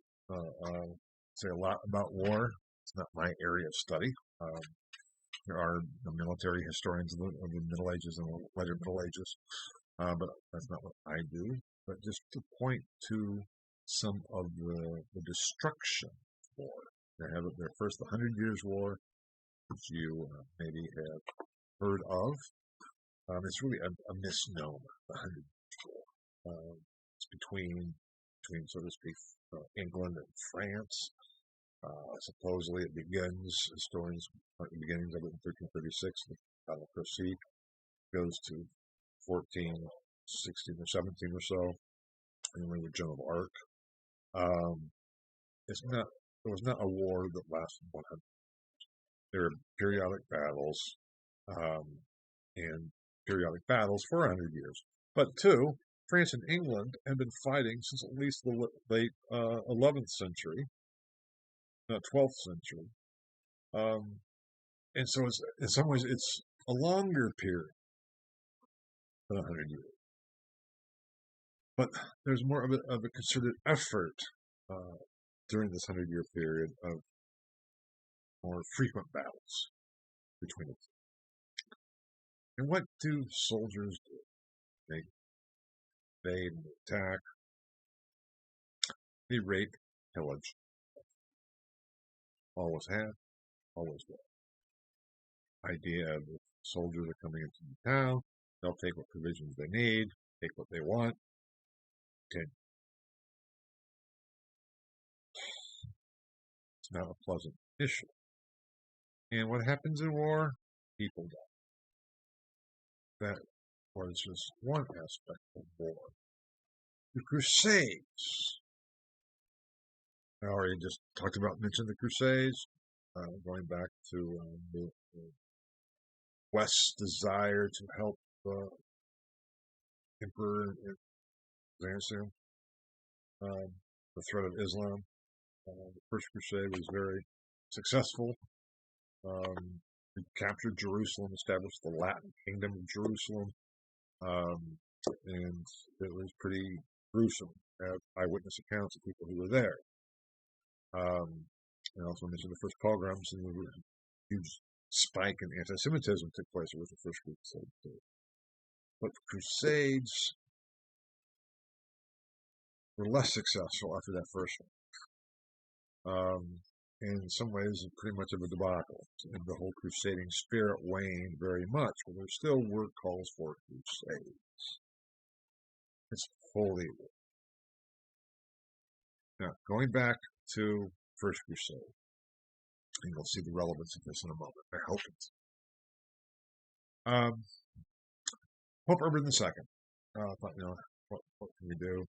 Speaker 1: say a lot about war. It's not my area of study. There are military historians of the Middle Ages and the later Middle Ages, but that's not what I do. But just to point to some of the destruction of war. They have their first, the 100 Years' War, which you maybe have heard of. It's really a misnomer, the 100 Years' War. It's between, so to speak, England and France. Supposedly it begins, historians at the beginnings of it in 1336, the Battle of Crecy, goes to 14, 16 or 17 or so, anyway, with Joan of Arc. It was not a war that lasted 100 years. There are periodic battles, and periodic battles for 100 years. But two, France and England have been fighting since at least the late 11th century, 12th century. And so it's, in some ways, it's a longer period than 100 years. But there's more of a concerted effort during this 100-year period of more frequent battles between the two. And what do soldiers do? They invade and attack. They rape, pillage. Always have, always will. Idea of if soldiers are coming into the town, they'll take what provisions they need, take what they want. It's not a pleasant issue. And what happens in war? People die. That was just one aspect of war. The Crusades. I already just mentioned the Crusades, going back to the West's desire to help Emperor Byzantium, the threat of Islam. The First Crusade was very successful. It captured Jerusalem, established the Latin Kingdom of Jerusalem, and it was pretty gruesome. I have eyewitness accounts of people who were there. I also mentioned the first pogroms, and there was a huge spike in anti-Semitism took place with the First Crusade. But the Crusades were less successful after that first one. In some ways, pretty much of a debacle. And the whole crusading spirit waned very much, but there still were calls for crusades. It's holy war. Now, going back to First Crusade, and you'll see the relevance of this in a moment. I hope it's. Pope Urban II thought, what can we do?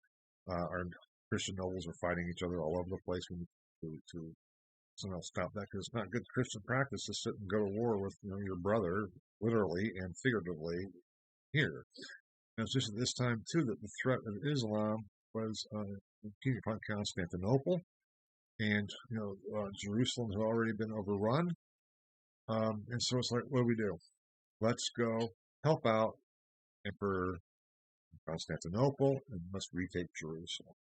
Speaker 1: Our Christian nobles are fighting each other all over the place. We need to and I'll stop that because it's not good Christian practice to sit and go to war with your brother, literally and figuratively, here. And it's just at this time too that the threat of Islam was impinging upon Constantinople, and Jerusalem had already been overrun. And so it's like, what do we do? Let's go help out Emperor Constantinople and let's retake Jerusalem.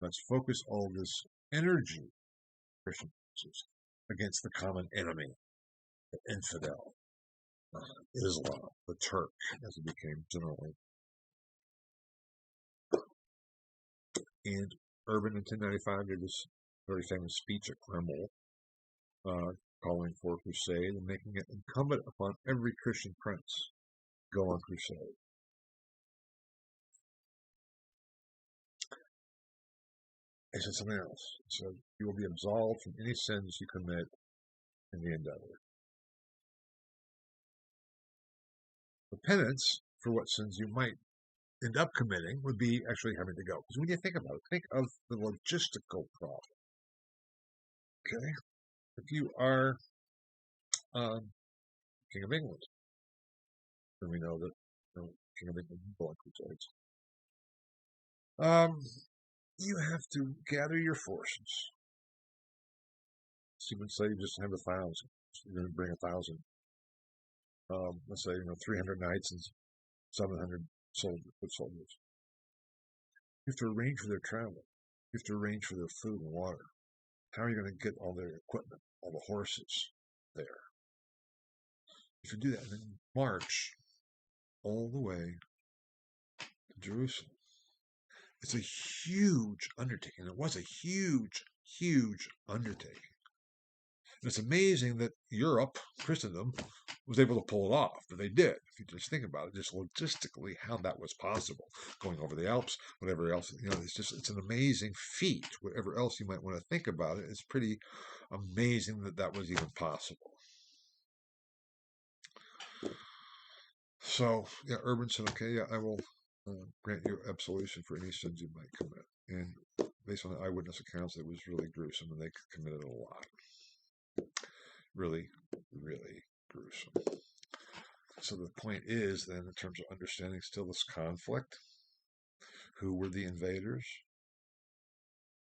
Speaker 1: Let's focus all this energy, Christian forces, against the common enemy, the infidel, Islam, the Turk, as it became generally. And Urban in 1095 gave this very famous speech at Kreml, calling for a crusade and making it incumbent upon every Christian prince to go on crusade. He said something else. He said, you will be absolved from any sins you commit in the endeavor. The penance for what sins you might end up committing would be actually having to go. Because when you think about it, think of the logistical problem. Okay? If you are King of England, and we know that King of England will go on crusades, you have to gather your forces. So you would say you just have 1,000. So you're going to bring 1,000. Let's say 300 knights and 700 foot soldiers. You have to arrange for their travel. You have to arrange for their food and water. How are you going to get all their equipment, all the horses there? If you do that, then march all the way to Jerusalem. It's a huge undertaking. It was a huge, huge undertaking. And it's amazing that Europe, Christendom, was able to pull it off, but they did. If you just think about it, just logistically how that was possible, going over the Alps, whatever else, it's an amazing feat. Whatever else you might want to think about it, it's pretty amazing that that was even possible. So, Urban said, okay, I will grant you absolution for any sins you might commit. And based on the eyewitness accounts, it was really gruesome, and they committed a lot. Really, really gruesome. So the point is then, in terms of understanding still this conflict, who were the invaders?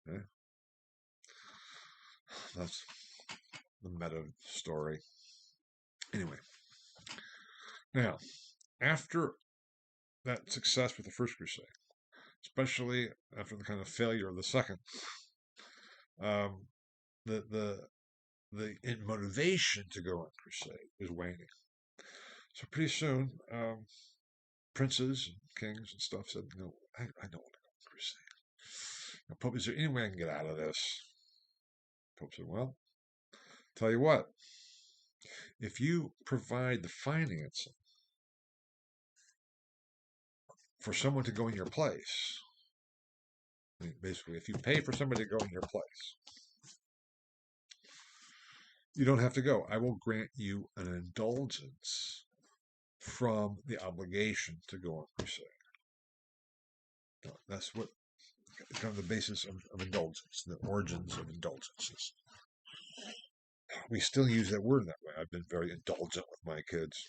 Speaker 1: Okay. That's the meta story. Anyway, now, after that success with the First Crusade, especially after the kind of failure of the Second, the motivation to go on crusade is waning. So pretty soon, princes and kings and stuff said, I don't want to go on crusade. Now, Pope, is there any way I can get out of this? Pope said, well, tell you what, if you provide the financing for someone to go in your place, basically, if you pay for somebody to go in your place, you don't have to go. I will grant you an indulgence from the obligation to go on crusade. That's what kind of the basis of indulgence, the origins of indulgences. We still use that word that way. I've been very indulgent with my kids.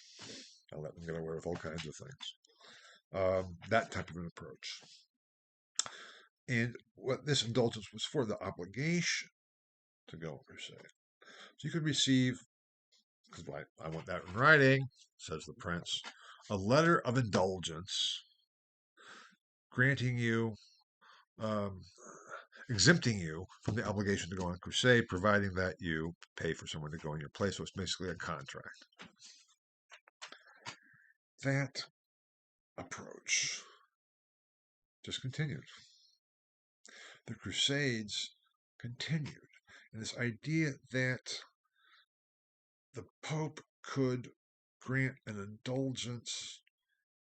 Speaker 1: I let them get away with all kinds of things. That type of an approach. And what this indulgence was for, the obligation to go on crusade. So you could receive, because I want that in writing, says the prince, a letter of indulgence granting you, exempting you from the obligation to go on crusade, providing that you pay for someone to go in your place. So it's basically a contract. That approach just continued. The Crusades continued. And this idea that the Pope could grant an indulgence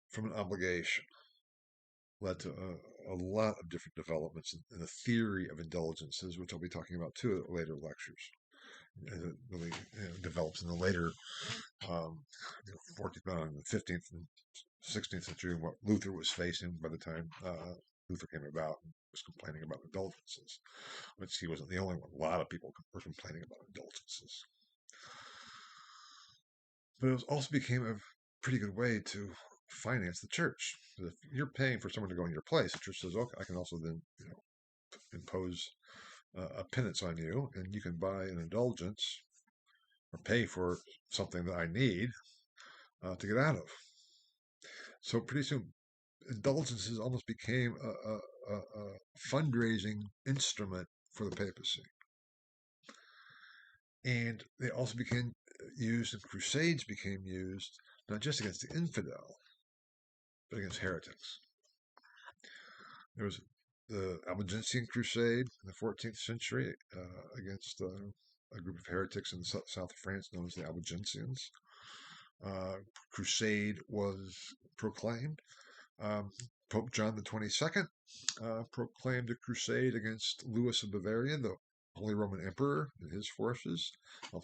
Speaker 1: from an obligation led to a lot of different developments in the theory of indulgences, which I'll be talking about too at later lectures. It really develops in the later 15th and 16th century, what Luther was facing by the time Luther came about and was complaining about indulgences, which he wasn't the only one. A lot of people were complaining about indulgences. But it also became a pretty good way to finance the church. If you're paying for someone to go in your place, the church says, "Okay, I can also then impose a penance on you, and you can buy an indulgence or pay for something that I need to get out of." So pretty soon, indulgences almost became a fundraising instrument for the papacy. And they also became used, and crusades became used, not just against the infidel, but against heretics. There was the Albigensian Crusade in the 14th century against a group of heretics in the south of France known as the Albigensians. Crusade was proclaimed. Pope John the 22nd proclaimed a crusade against Louis of Bavaria, the Holy Roman Emperor, and his forces. I'll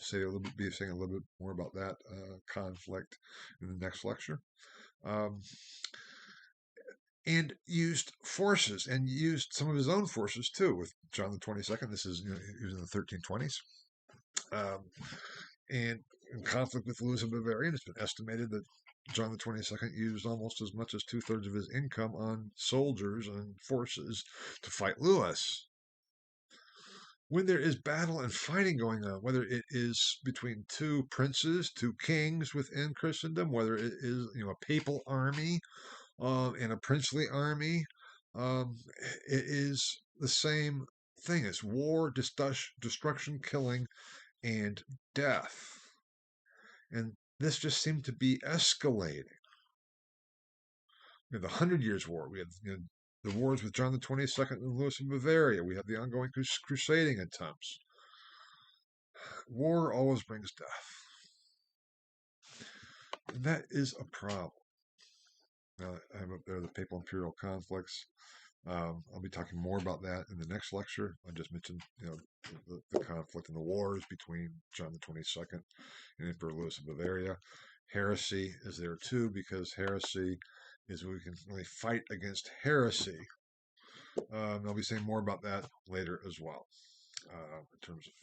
Speaker 1: be saying a little bit more about that conflict in the next lecture. And used forces, and used some of his own forces too with John the 22nd. This is, he was in the 1320s. And in conflict with Louis of Bavaria, it's been estimated that John the 22nd used almost as much as 2/3 of his income on soldiers and forces to fight Louis. When there is battle and fighting going on, whether it is between two princes, two kings within Christendom, whether it is a papal army and a princely army, it is the same thing. It's war, destruction, killing, and death. And this just seemed to be escalating. The 100 Years' War. We had the wars with John the 22nd and Louis of Bavaria. We had the ongoing crusading attempts. War always brings death. And that is a problem. Now, I have up there the papal imperial conflicts. I'll be talking more about that in the next lecture. I just mentioned, the conflict and the wars between John the 22nd and Emperor Louis of Bavaria. Heresy is there too, because heresy is we can really fight against heresy. I'll be saying more about that later as well, in terms of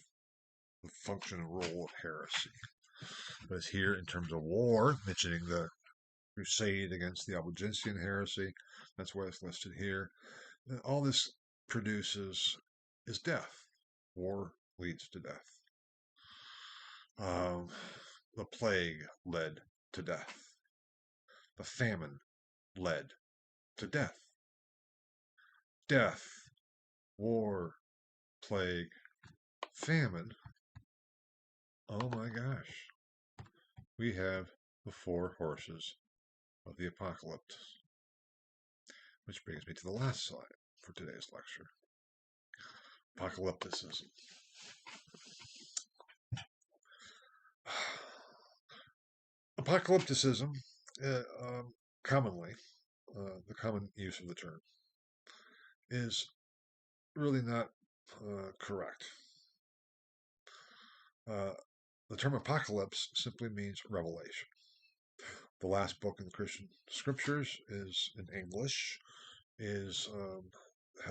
Speaker 1: the function and role of heresy. But it's here in terms of war, mentioning the crusade against the Albigensian heresy. That's why it's listed here. And all this produces is death. War leads to death. The plague led to death. The famine led to death. Death, war, plague, famine. Oh my gosh. We have the 4 horses of the apocalypse. Which brings me to the last slide for today's lecture. Apocalypticism. Apocalypticism, commonly, the common use of the term, is really not correct. The term apocalypse simply means revelation. The last book in the Christian scriptures is in English, has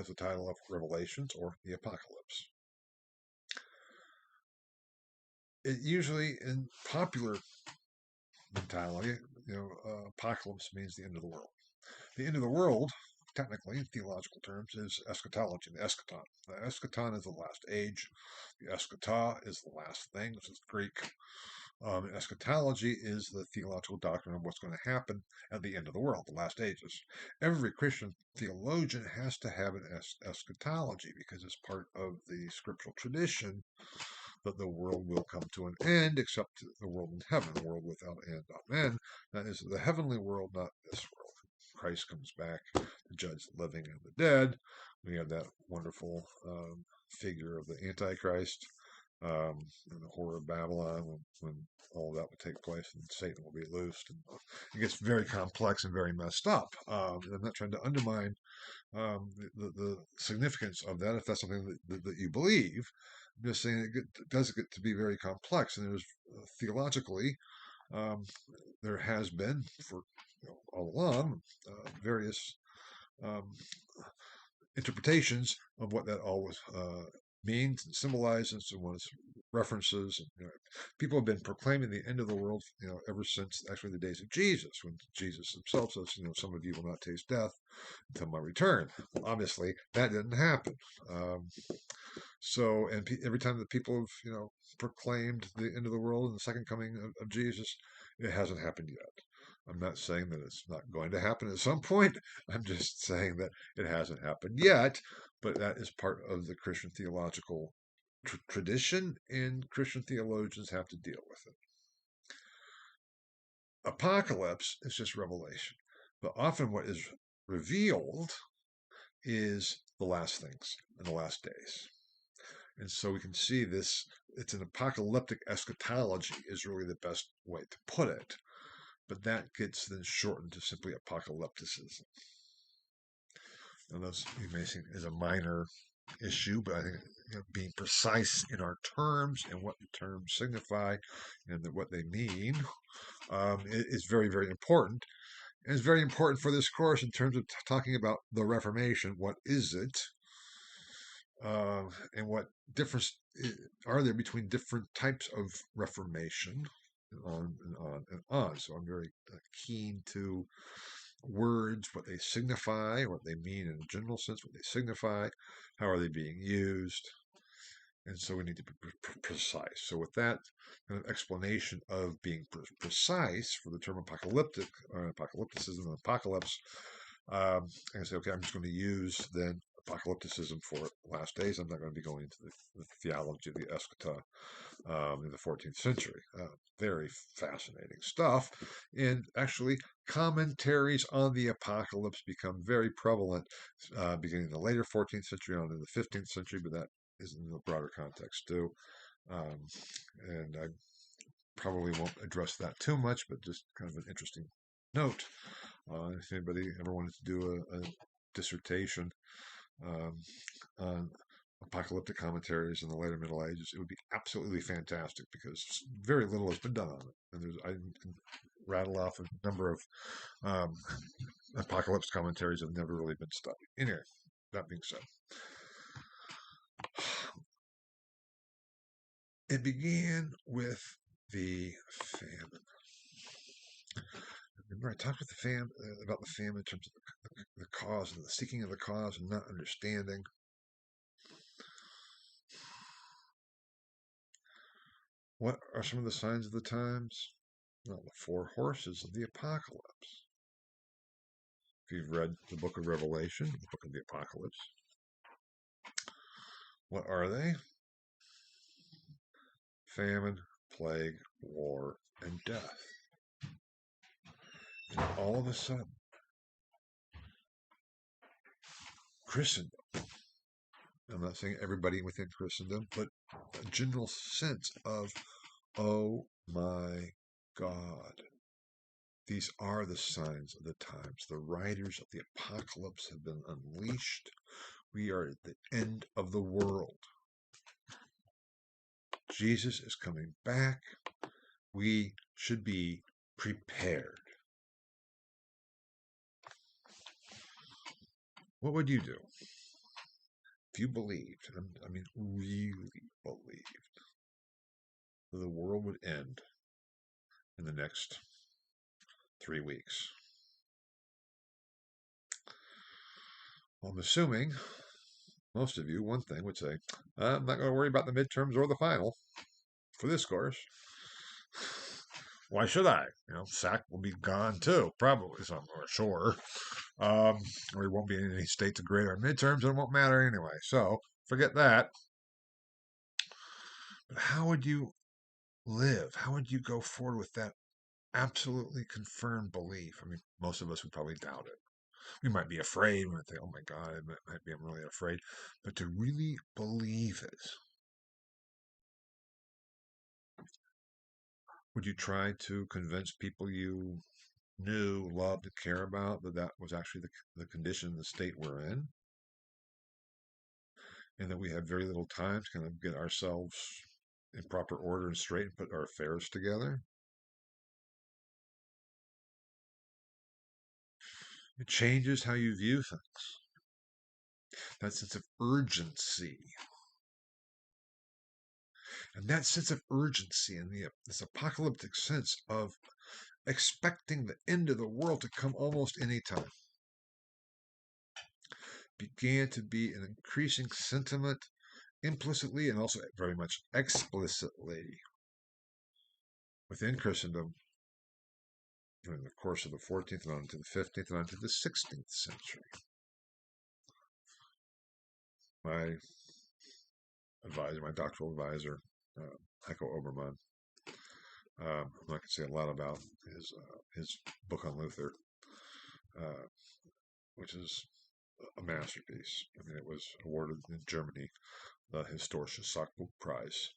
Speaker 1: the title of Revelations or the Apocalypse. It usually, in popular mentality, apocalypse means the end of the world. The end of the world, technically, in theological terms, is eschatology, the eschaton. The eschaton is the last age. The eschatology is the last thing, which is Greek. Eschatology is the theological doctrine of what's going to happen at the end of the world, the last ages. Every Christian theologian has to have an eschatology because it's part of the scriptural tradition that the world will come to an end, except the world in heaven, the world without end. Amen. That is the heavenly world, not this world. Christ comes back to judge the living and the dead. We have that wonderful figure of the Antichrist and the horror of Babylon when all of that would take place and Satan will be loosed. And it gets very complex and very messed up. I'm not trying to undermine the significance of that if that's something that you believe. I'm just saying it does get to be very complex, and there's theologically there has been for all along various um, interpretations of what that all means and symbolizes and what its references. And, people have been proclaiming the end of the world, ever since actually the days of Jesus, when Jesus himself says, some of you will not taste death until my return. Well, obviously, that didn't happen. Um, and every time that people have, proclaimed the end of the world and the second coming of Jesus, it hasn't happened yet. I'm not saying that it's not going to happen at some point. I'm just saying that it hasn't happened yet. But that is part of the Christian theological tradition, and Christian theologians have to deal with it. Apocalypse is just revelation. But often what is revealed is the last things and the last days. And so we can see this, it's an apocalyptic eschatology, is really the best way to put it. But that gets then shortened to simply apocalypticism. And those you may see is a minor issue, but I think being precise in our terms and what the terms signify and what they mean is very, very important. And it's very important for this course in terms of talking about the Reformation. What is it? And what difference are there between different types of Reformation, and on and on and on. So I'm very keen to words, what they signify, what they mean in a general sense, what they signify, how are they being used. And so we need to be precise. So with that kind of explanation of being precise for the term apocalyptic, or apocalypticism and apocalypse, I say, okay, I'm just going to use then apocalypticism for last days. I'm not going to be going into the theology of the eschatology in the 14th century. Very fascinating stuff. And actually, commentaries on the apocalypse become very prevalent beginning in the later 14th century on in the 15th century, but that is in the broader context too. And I probably won't address that too much, but just kind of an interesting note. If anybody ever wanted to do a dissertation on apocalyptic commentaries in the later Middle Ages, it would be absolutely fantastic because very little has been done on it. And I can rattle off a number of apocalypse commentaries that have never really been studied. Anyway, that being said, it began with the famine. Remember, I talked with about the famine in terms of the cause and the seeking of the cause and not understanding. What are some of the signs of the times? Well, the four horses of the apocalypse. If you've read the book of Revelation, the book of the apocalypse, what are they? Famine, plague, war, and death. And all of a sudden, Christendom, I'm not saying everybody within Christendom, but a general sense of, oh my God, these are the signs of the times. The riders of the apocalypse have been unleashed. We are at the end of the world. Jesus is coming back. We should be prepared. What would you do if you believed, I mean, really believed, that the world would end in the next 3 weeks? Well, I'm assuming most of you, one thing, would say, I'm not going to worry about the midterms or the final for this course. Why should I? SAC will be gone too, probably, somewhere, sure. Or we won't be in any state to grade our midterms, and it won't matter anyway. So forget that. But how would you live? How would you go forward with that absolutely confirmed belief? I mean, most of us would probably doubt it. We might be afraid. We might think, oh my God, I'm really afraid. But to really believe it, would you try to convince people you knew, loved, and care about that was actually the condition, the state we're in? And that we have very little time to kind of get ourselves in proper order and straight and put our affairs together? It changes how you view things. That sense of urgency. And that sense of urgency and this apocalyptic sense of expecting the end of the world to come almost any time began to be an increasing sentiment implicitly and also very much explicitly within Christendom during the course of the 14th and on to the 15th and on to the 16th century. My advisor, my doctoral advisor, Heiko Obermann, I'm not going to say a lot about his book on Luther, which is a masterpiece. I mean, it was awarded in Germany the Historisches Sachbuch Prize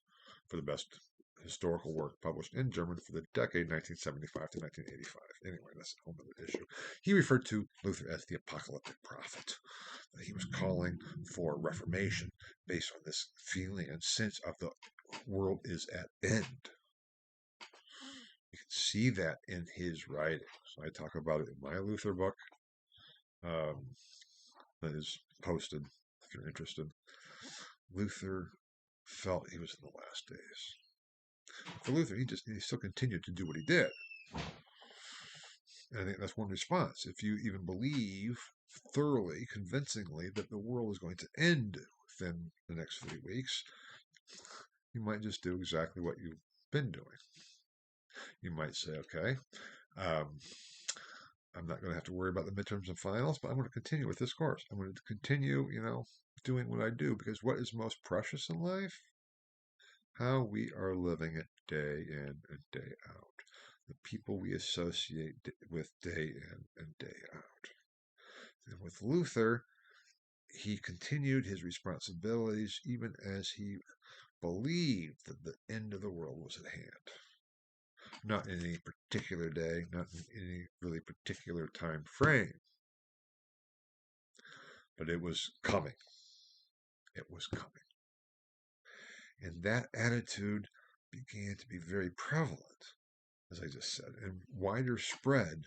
Speaker 1: for the best historical work published in German for the decade 1975 to 1985. Anyway, that's a whole other issue. He referred to Luther as the apocalyptic prophet. He was calling for reformation based on this feeling and sense of the world is at end. You can see that in his writings. I talk about it in my Luther book that is posted if you're interested. Luther felt he was in the last days. For Luther, he still continued to do what he did. And I think that's one response. If you even believe thoroughly, convincingly, that the world is going to end within the next 3 weeks, you might just do exactly what you've been doing. You might say, okay, I'm not going to have to worry about the midterms and finals, but I'm going to continue with this course. I'm going to continue, doing what I do, because what is most precious in life? How we are living it day in and day out. The people we associate with day in and day out. And with Luther, he continued his responsibilities even as he believed that the end of the world was at hand. Not in any particular day, not in any really particular time frame, but it was coming. It was coming. And that attitude began to be very prevalent, as I just said, and wider spread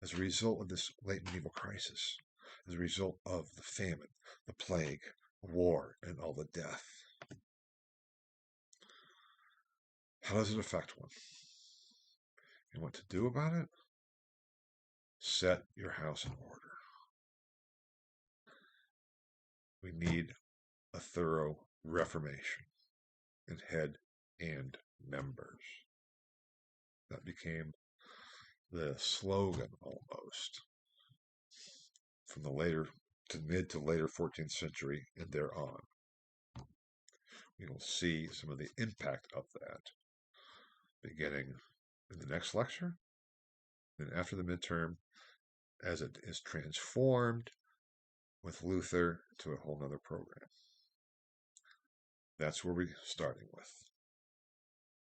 Speaker 1: as a result of this late medieval crisis, as a result of the famine, the plague, war, and all the death. How does it affect one? And what to do about it? Set your house in order. We need a thorough reformation in head and members. That became the slogan almost from the later to mid to later 14th century and thereon. We will see some of the impact of that beginning in the next lecture and after the midterm as it is transformed with Luther to a whole nother program. That's where we're starting with.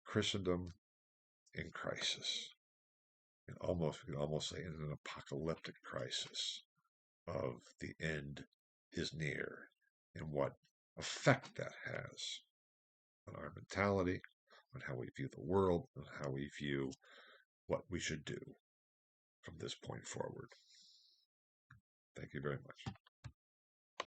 Speaker 1: Christendom in crisis. And we can almost say in an apocalyptic crisis of the end is near and what effect that has on our mentality, on how we view the world, on how we view what we should do from this point forward. Thank you very much.